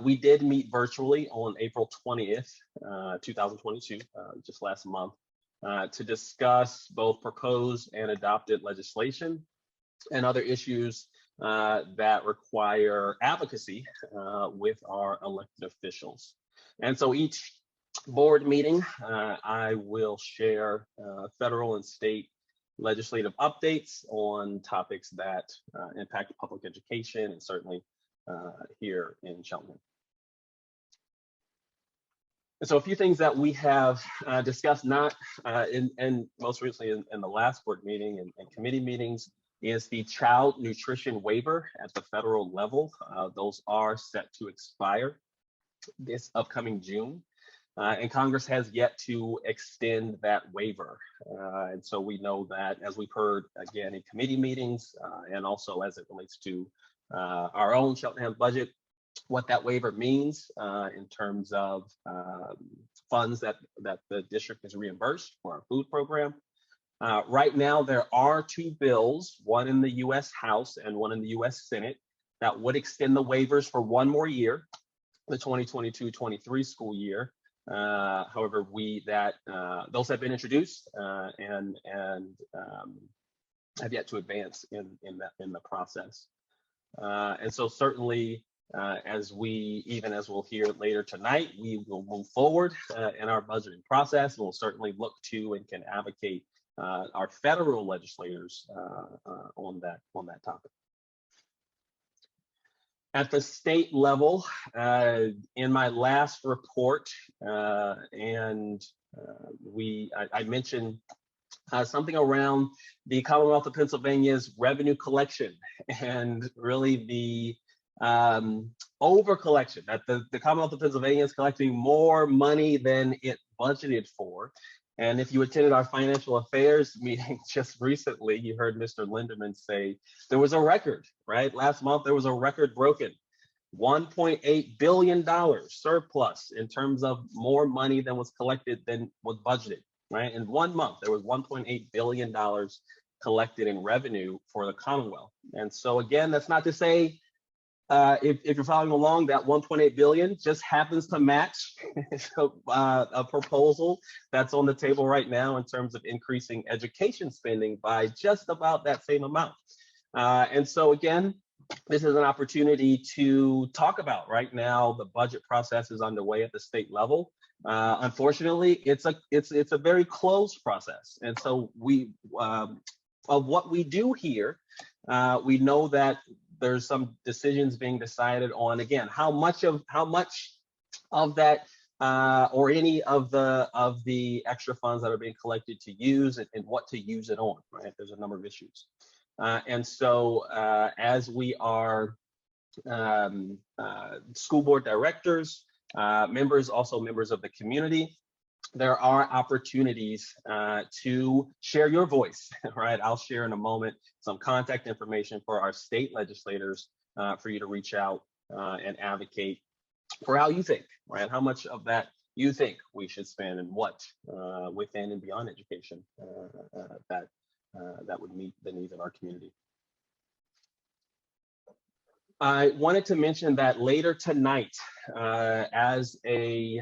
We did meet virtually on April 20th, 2022, just last month, to discuss both proposed and adopted legislation and other issues that require advocacy with our elected officials. And so each board meeting, I will share federal and state legislative updates on topics that impact public education and certainly here in Cheltenham. And so a few things that we have discussed, not and most recently in the last board meeting and committee meetings, is the child nutrition waiver at the federal level. Those are set to expire this upcoming June. And Congress has yet to extend that waiver. And so we know that, as we've heard again in committee meetings and also as it relates to our own Cheltenham budget, what that waiver means in terms of funds that the district is reimbursed for our food program. Right now, there are two bills, one in the US House and one in the US Senate, that would extend the waivers for one more year, the 2022-23 school year. However, those have been introduced and have yet to advance in the process. And so certainly, as we'll hear later tonight, we will move forward in our budgeting process. We'll certainly look to and can advocate our federal legislators on that topic. At the state level, in my last report, I mentioned something around the Commonwealth of Pennsylvania's revenue collection and really the over collection, that the Commonwealth of Pennsylvania is collecting more money than it budgeted for. And if you attended our financial affairs meeting just recently, you heard Mr. Lindeman say there was a record, right? Last month, there was a record broken. $1.8 billion surplus in terms of more money than was collected than was budgeted, right? In 1 month, there was $1.8 billion collected in revenue for the Commonwealth. And so again, that's not to say, if you're following along, that 1.8 billion just happens to match a proposal that's on the table right now in terms of increasing education spending by just about that same amount. And so again, this is an opportunity to talk about. Right now, the budget process is underway at the state level. Unfortunately, it's a very closed process. And so of what we do here, we know that there's some decisions being decided on, again, how much of that or any of the extra funds that are being collected to use and what to use it on, right? There's a number of issues. And so as we are school board directors, members of the community, there are opportunities to share your voice, right? I'll share in a moment some contact information for our state legislators for you to reach out and advocate for how you think, right? How much of that you think we should spend and what within and beyond education that would meet the needs of our community. I wanted to mention that later tonight, as a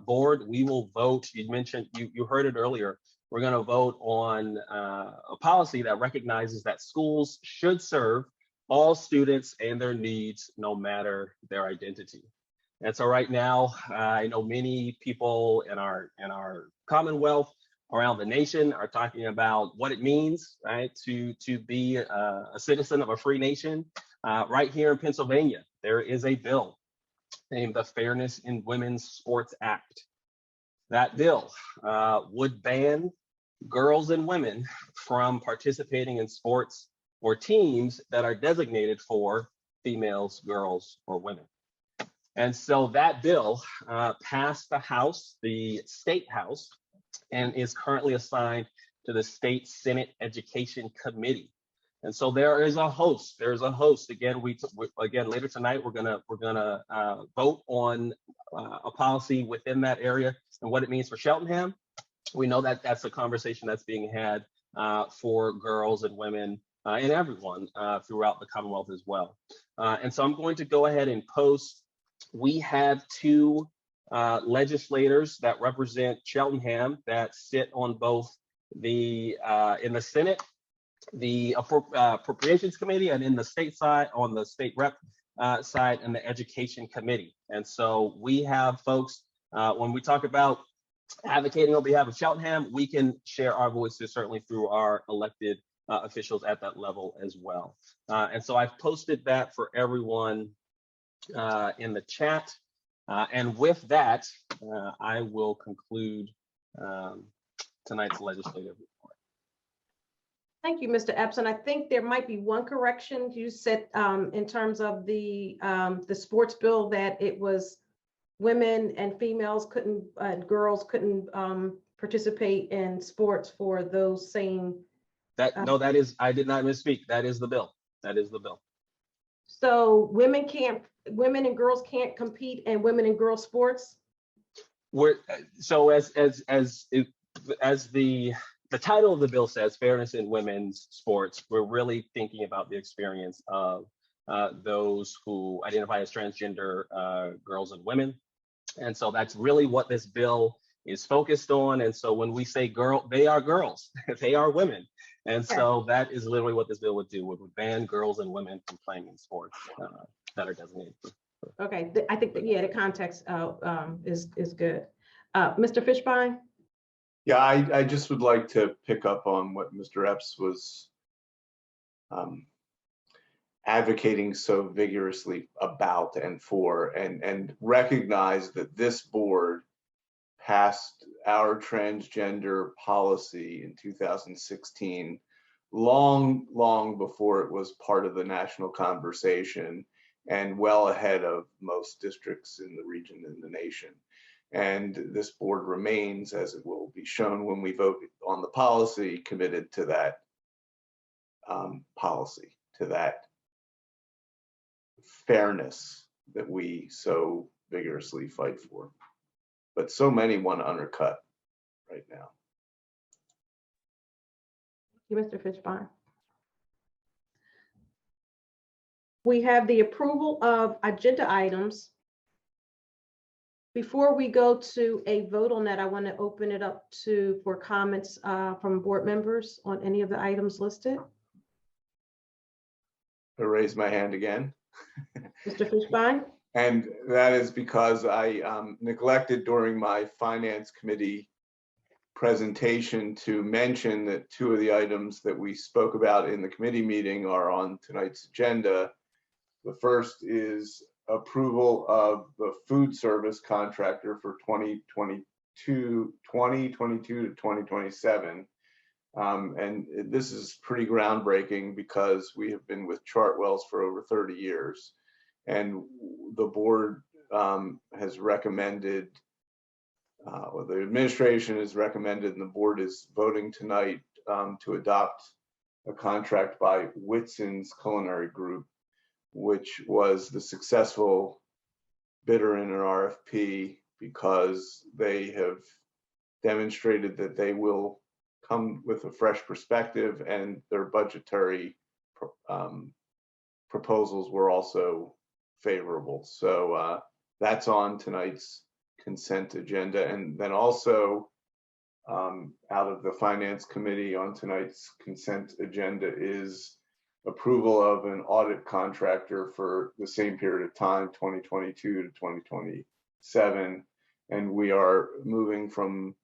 board, we will vote. You mentioned, you heard it earlier, we're going to vote on a policy that recognizes that schools should serve all students and their needs, no matter their identity. And so right now, I know many people in our Commonwealth around the nation are talking about what it means, right, to be a citizen of a free nation. Right here in Pennsylvania, there is a bill named the Fairness in Women's Sports Act. That bill would ban girls and women from participating in sports or teams that are designated for females, girls, or women. And so that bill passed the House, the State House, and is currently assigned to the State Senate Education Committee. And so there is a host. There's a host. Again, again later tonight we're gonna vote on a policy within that area and what it means for Cheltenham. We know that that's a conversation that's being had for girls and women and everyone throughout the Commonwealth as well. And so I'm going to go ahead and post. We have two legislators that represent Cheltenham that sit on both the in the Senate, the Appropriations Committee, and in the state side, on the state rep side, and the Education Committee. And so we have folks, when we talk about advocating on behalf of Cheltenham, we can share our voices certainly through our elected officials at that level as well. And so I've posted that for everyone in the chat. And with that, I will conclude tonight's legislative report. Thank you, Mr. Epson. I think there might be one correction. You said in terms of the sports bill that it was women and females couldn't, girls couldn't participate in sports for those same. No, that is, I did not misspeak. That is the bill. That is the bill. So women and girls can't compete in women and girls sports? So as the title of the bill says, Fairness in Women's Sports, we're really thinking about the experience of those who identify as transgender girls and women. And so that's really what this bill is focused on. And so when we say girl, they are girls, they are women. And so that is literally what this bill would do. It would ban girls and women from playing in sports that are designated. Okay, I think that, yeah, the context is good. Mr. Fishbein? Yeah, I just would like to pick up on what Mr. Epps was advocating so vigorously about and for, and recognize that this board passed our transgender policy in 2016, long before it was part of the national conversation and well ahead of most districts in the region and the nation. And this board remains, as it will be shown when we vote on the policy, committed to that policy, to that fairness that we so vigorously fight for. But so many want to undercut right now. Thank you, Mr. Fishbein. We have the approval of agenda items. Before we go to a vote on that, I want to open it up for comments from board members on any of the items listed. I raise my hand again. Mr. Fishbein? And that is because I neglected during my Finance Committee presentation to mention that two of the items that we spoke about in the committee meeting are on tonight's agenda. The first is approval of the food service contractor for 2022 to 2027. And this is pretty groundbreaking because we have been with Chartwell's for over 30 years. And the board has recommended, or the administration has recommended, and the board is voting tonight to adopt a contract by Whitson's Culinary Group, which was the successful bidder in an RFP because they have demonstrated that they will come with a fresh perspective, and their budgetary proposals were also favorable. So that's on tonight's consent agenda. And then also out of the Finance Committee on tonight's consent agenda is approval of an audit contractor for the same period of time, 2022 to 2027. And we are moving from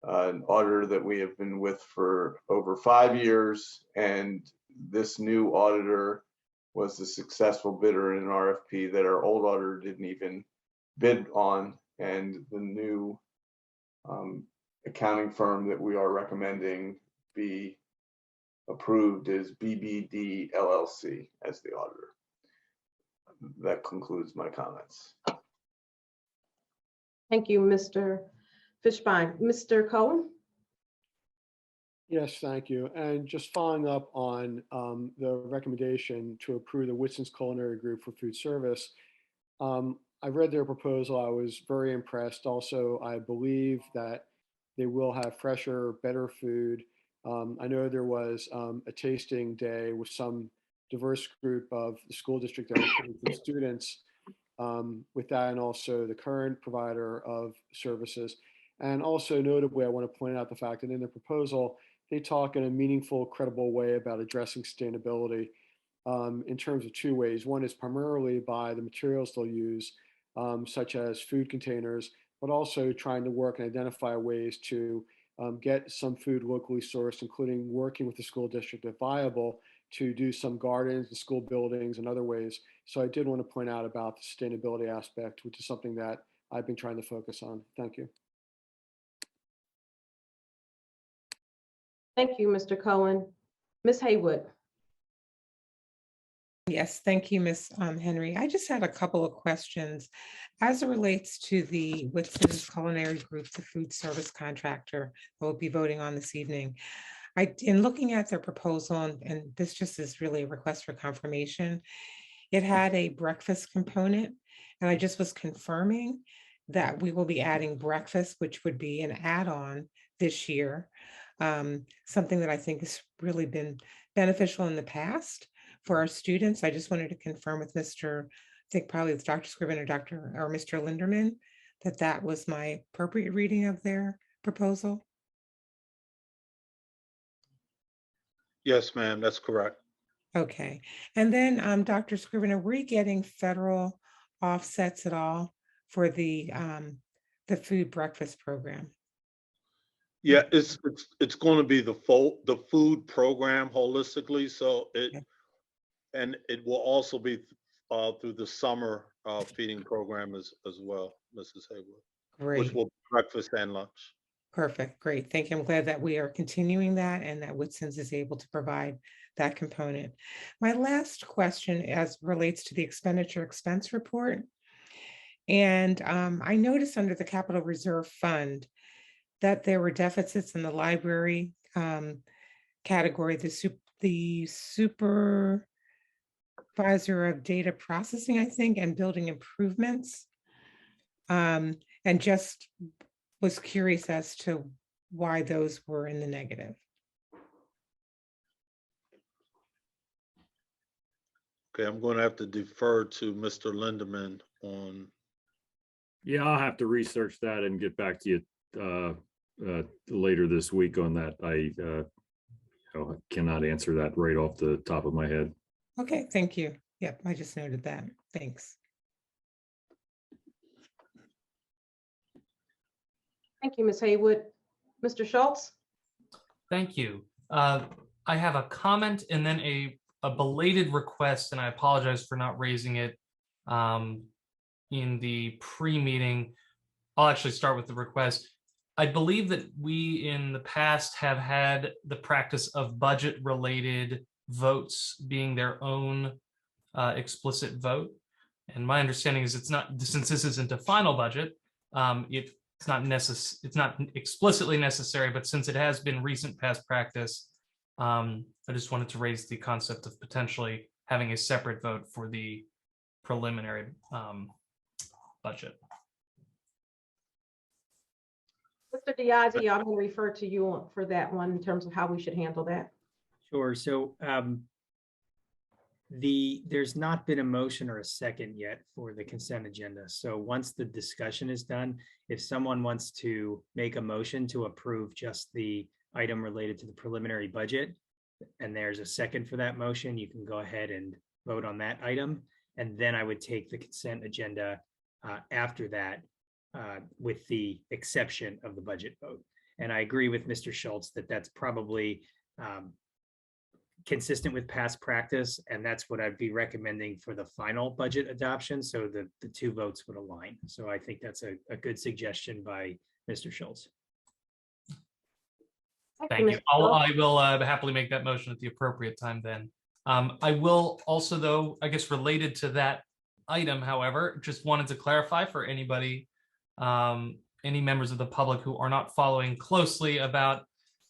an auditor that we have been with for over 5 years. And this new auditor was the successful bidder in an RFP that our old auditor didn't even bid on. And the new accounting firm that we are recommending be approved is BBD LLC as the auditor. That concludes my comments. Thank you, Mr. Fishbein. Mr. Cohen? Yes, thank you. And just following up on the recommendation to approve the Whitson's Culinary Group for food service, I read their proposal. I was very impressed. Also, I believe that they will have fresher, better food. I know there was a tasting day with some diverse group of the school district that included some students with that, and also the current provider of services. And also notably, I want to point out the fact that in the proposal, they talk in a meaningful, credible way about addressing sustainability in terms of two ways. One is primarily by the materials they'll use, such as food containers, but also trying to work and identify ways to get some food locally sourced, including working with the school district if viable to do some gardens and school buildings and other ways. So I did want to point out about the sustainability aspect, which is something that I've been trying to focus on. Thank you. Thank you, Mr. Cohen. Ms. Haywood? Yes, thank you, Ms. Henry. I just had a couple of questions as it relates to the Whitson's Culinary Group, the food service contractor we'll be voting on this evening. In looking at their proposal, and this just is really a request for confirmation, it had a breakfast component, and I just was confirming that we will be adding breakfast, which would be an add-on this year, something that I think has really been beneficial in the past for our students. I just wanted to confirm with Mr. I think probably with Dr. Scriven or Mr. Linderman, that that was my appropriate reading of their proposal. Yes, ma'am, that's correct. Okay. And then Dr. Scriven, are we getting federal offsets at all for the food breakfast program? Yeah, it's going to be the food program holistically. So it will also be through the summer feeding program as well, Mrs. Haywood. Great. Which will be breakfast and lunch. Perfect. Great. Thank you. I'm glad that we are continuing that and that Whitson's is able to provide that component. My last question as relates to the expenditure expense report. And I noticed under the Capital Reserve Fund that there were deficits in the library category, the supervisor of data processing, I think, and building improvements. And just was curious as to why those were in the negative. Okay, I'm going to have to defer to Mr. Lindeman on. Yeah, I'll have to research that and get back to you later this week on that. I cannot answer that right off the top of my head. Okay, thank you. Yep, I just noted that. Thanks. Thank you, Ms. Haywood. Mr. Schultz? Thank you. I have a comment and then a belated request, and I apologize for not raising it in the pre-meeting. I'll actually start with the request. I believe that we in the past have had the practice of budget-related votes being their own explicit vote. And my understanding is it's not, since this isn't a final budget, it's not explicitly necessary, but since it has been recent past practice, I just wanted to raise the concept of potentially having a separate vote for the preliminary budget. Mr. Diazi, I'm going to refer to you for that one in terms of how we should handle that. Sure. So There's not been a motion or a second yet for the consent agenda. So once the discussion is done, if someone wants to make a motion to approve just the item related to the preliminary budget, and there's a second for that motion, you can go ahead and vote on that item. And then I would take the consent agenda after that, with the exception of the budget vote. And I agree with Mr. Schultz that that's probably consistent with past practice, and that's what I'd be recommending for the final budget adoption, so the two votes would align. So I think that's a good suggestion by Mr. Schultz. Thank you. I will happily make that motion at the appropriate time then. I will also, though, I guess related to that item, however, just wanted to clarify for anybody, any members of the public who are not following closely about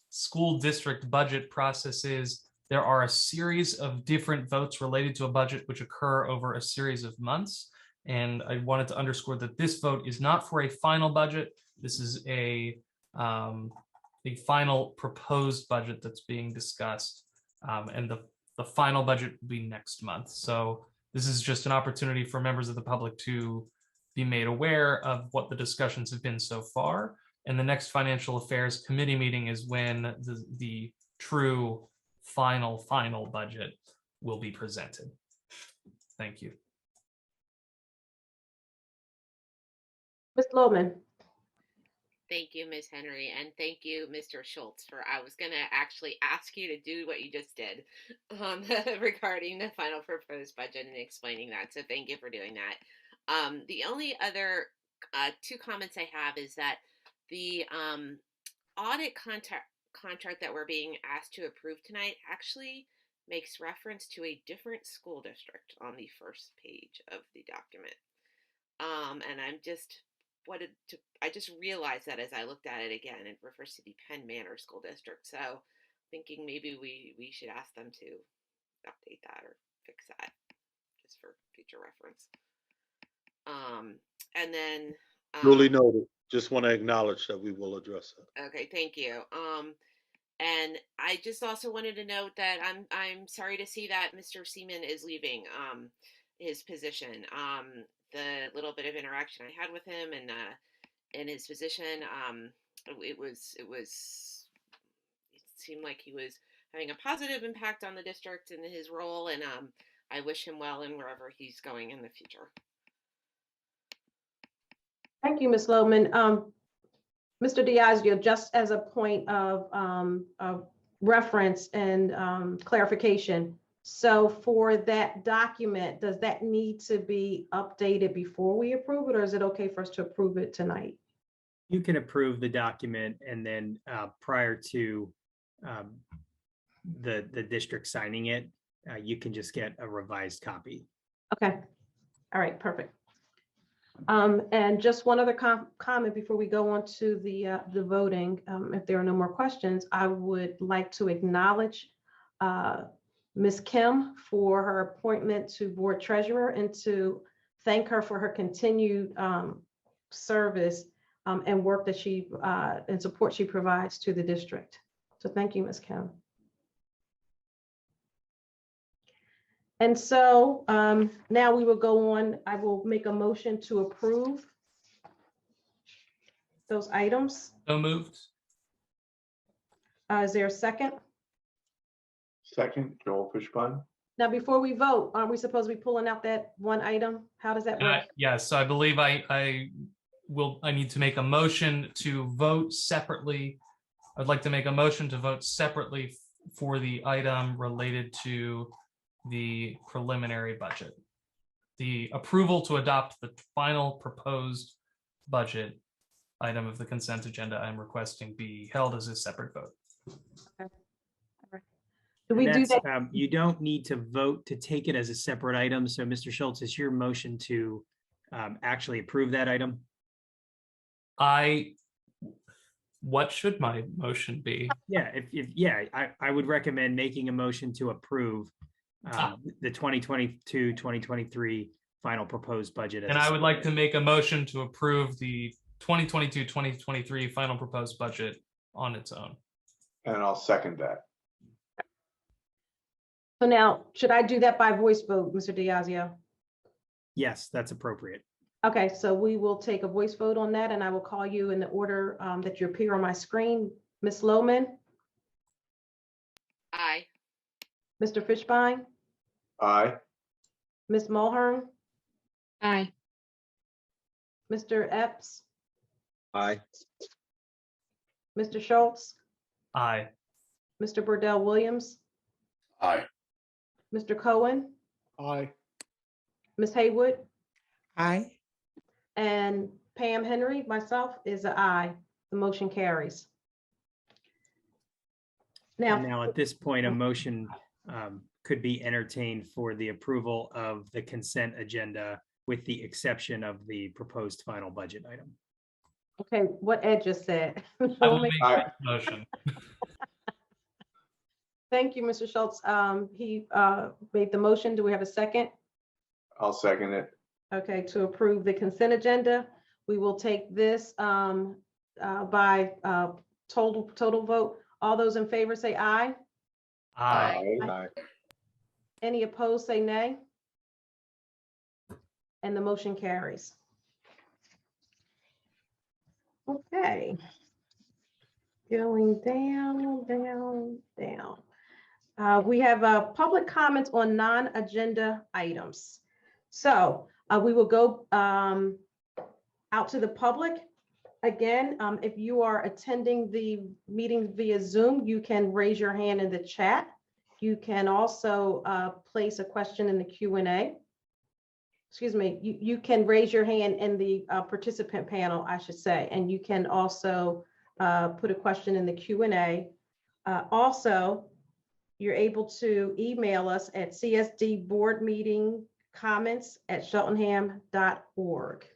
school district budget processes. There are a series of different votes related to a budget which occur over a series of months. And I wanted to underscore that this vote is not for a final budget. This is a final proposed budget that's being discussed. And the final budget will be next month. So this is just an opportunity for members of the public to be made aware of what the discussions have been so far. And the next Financial Affairs Committee meeting is when the true final budget will be presented. Thank you. Ms. Loman. Thank you, Ms. Henry, and thank you, Mr. Schultz, I was going to actually ask you to do what you just did regarding the final proposed budget and explaining that. So thank you for doing that. The only other two comments I have is that the audit contract that we're being asked to approve tonight actually makes reference to a different school district on the first page of the document. And I just realized that as I looked at it again, it refers to the Penn Manor School District. So thinking maybe we should ask them to update that or fix that just for future reference. And then Duly noted. Just want to acknowledge that we will address that. Okay, thank you. And I just also wanted to note that I'm sorry to see that Mr. Seaman is leaving his position. The little bit of interaction I had with him and in his position, it seemed like he was having a positive impact on the district and his role, and I wish him well in wherever he's going in the future. Thank you, Ms. Loman. Mr. Diazio, just as a point of reference and clarification, so for that document, does that need to be updated before we approve it, or is it okay for us to approve it tonight? You can approve the document, and then prior to the district signing it, you can just get a revised copy. Okay. All right, perfect. And just one other comment before we go on to the voting. If there are no more questions, I would like to acknowledge Ms. Kim for her appointment to board treasurer and to thank her for her continued service and work that she and support she provides to the district. So thank you, Ms. Kim. And so now we will go on. I will make a motion to approve those items. So moved. Is there a second? Second, Joel Fishbun. Now, before we vote, aren't we supposed to be pulling out that one item? How does that work? Yes, so I believe I need to make a motion to vote separately. I'd like to make a motion to vote separately for the item related to the preliminary budget. The approval to adopt the final proposed budget item of the consent agenda I'm requesting be held as a separate vote. Okay. All right. Do we do that? You don't need to vote to take it as a separate item. So Mr. Schultz, is your motion to actually approve that item? What should my motion be? Yeah, I would recommend making a motion to approve the 2022-2023 final proposed budget. And I would like to make a motion to approve the 2022-2023 final proposed budget on its own. And I'll second that. So now, should I do that by voice vote, Mr. Diazio? Yes, that's appropriate. Okay, so we will take a voice vote on that, and I will call you in the order that you appear on my screen. Ms. Lohman, Aye. Mr. Fishbein, Aye. Ms. Mulhern, Aye. Mr. Epps, Aye. Mr. Schultz, Aye. Mr. Burdell Williams, Aye. Mr. Cohen, Aye. Ms. Haywood, Aye. and Pam Henry, myself, is an aye. The motion carries. And Now, now at this point, a motion could be entertained for the approval of the consent agenda with the exception of the proposed final budget item. okay, what Ed just said. I will make that motion. Thank you, Mr. Schultz. He made the motion. Do we have a second? I'll second it. Okay, to approve the consent agenda. We will take this by total vote. All those in favor say aye. Aye. Aye. Any opposed say nay. And the motion carries. Okay. Going down. We have public comments on non-agenda items. So we will go out to the public. Again, if you are attending the meeting via Zoom, you can raise your hand in the chat. You can also place a question in the Q&A. Excuse me, you can raise your hand in the participant panel, I should say, and you can also put a question in the Q&A. Also, you're able to email us at csdboardmeetingcomments@cheltenham.org.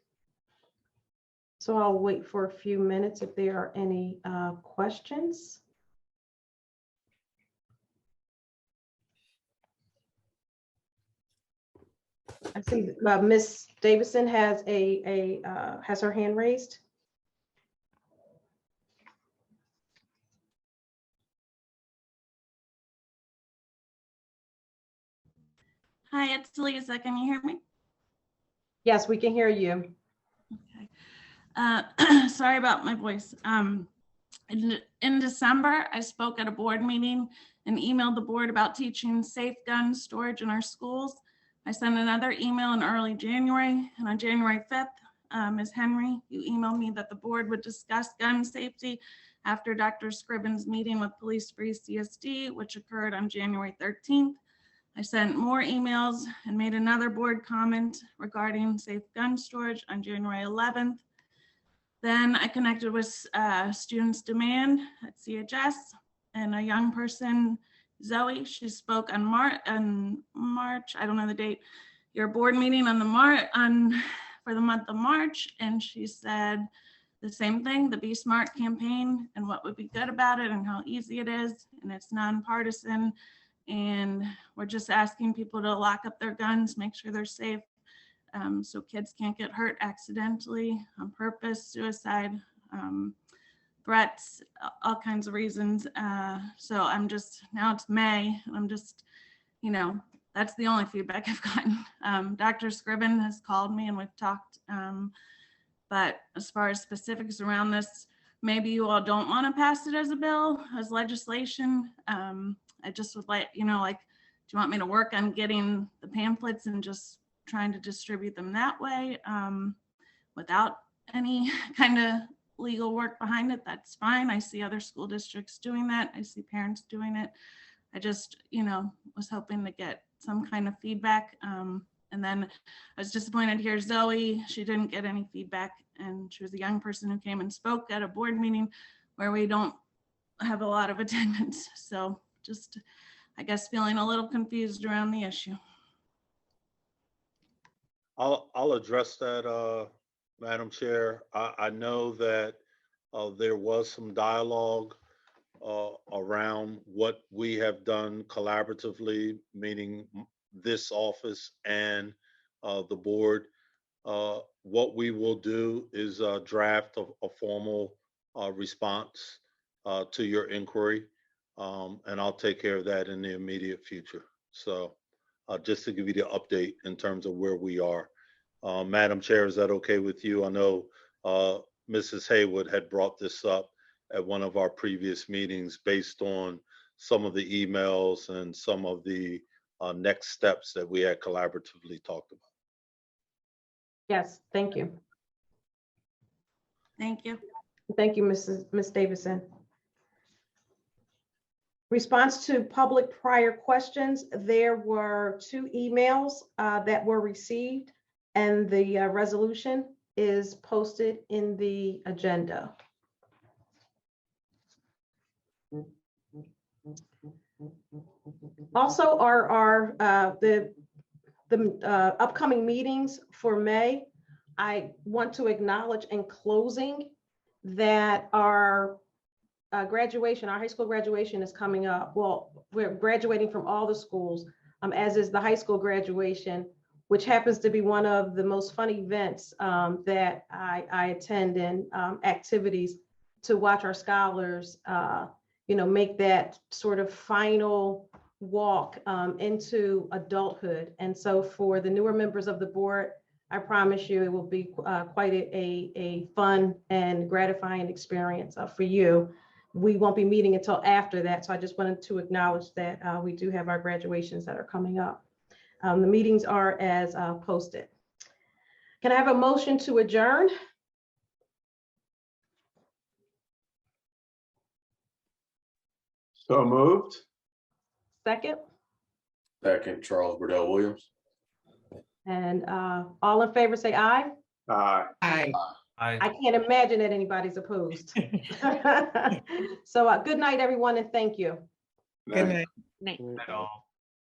So I'll wait for a few minutes if there are any questions. I see Ms. Davison has has her hand raised. Hi, it's Lisa. Can you hear me? Yes, we can hear you. Sorry about my voice. In December, I spoke at a board meeting and emailed the board about teaching safe gun storage in our schools. I sent another email in early January, and on January 5th, Ms. Henry, you emailed me that the board would discuss gun safety after Dr. Scribbin's meeting with Police Free CSD, which occurred on January 13th. I sent more emails and made another board comment regarding safe gun storage on January 11th. Then I connected with Students Demand at CHS and a young person, Zoe. She spoke on March, I don't know the date, your board meeting for the month of March, and she said the same thing, the Be Smart campaign and what would be good about it and how easy it is, and it's nonpartisan. And we're just asking people to lock up their guns, make sure they're safe, so kids can't get hurt accidentally, on purpose, suicide, threats, all kinds of reasons. So I'm just, now it's May, and I'm just, that's the only feedback I've gotten. Dr. Scribbin has called me and we've talked, but as far as specifics around this, maybe you all don't want to pass it as a bill, as legislation. I just would like, do you want me to work on getting the pamphlets and just trying to distribute them that way without any kind of legal work behind it? That's fine. I see other school districts doing that. I see parents doing it. I just, was hoping to get some kind of feedback. And then I was disappointed to hear Zoe, she didn't get any feedback, and she was a young person who came and spoke at a board meeting where we don't have a lot of attendance. So just, I guess, feeling a little confused around the issue. I'll address that, Madam Chair. I know that there was some dialogue around what we have done collaboratively, meaning this office and the board. What we will do is draft a formal response to your inquiry, and I'll take care of that in the immediate future. So just to give you the update in terms of where we are. Madam Chair, is that okay with you? I know Mrs. Haywood had brought this up at one of our previous meetings based on some of the emails and some of the next steps that we had collaboratively talked about. Yes, thank you. Thank you. Thank you, Ms. Davidson. Response to public prior questions. There were 2 emails that were received, and the resolution is posted in the agenda. Also, the upcoming meetings for May, I want to acknowledge in closing that our graduation, our high school graduation is coming up. Well, we're graduating from all the schools, as is the high school graduation, which happens to be one of the most fun events that I attend, and activities to watch our scholars, make that sort of final walk into adulthood. And so for the newer members of the board, I promise you it will be quite a fun and gratifying experience for you. We won't be meeting until after that, so I just wanted to acknowledge that we do have our graduations that are coming up. The meetings are as posted. Can I have a motion to adjourn? So moved. Second. Second, Charles Burdell Williams. And all in favor say aye. Aye. Aye. I can't imagine that anybody's opposed. So good night, everyone, and thank you. Good night. Night. All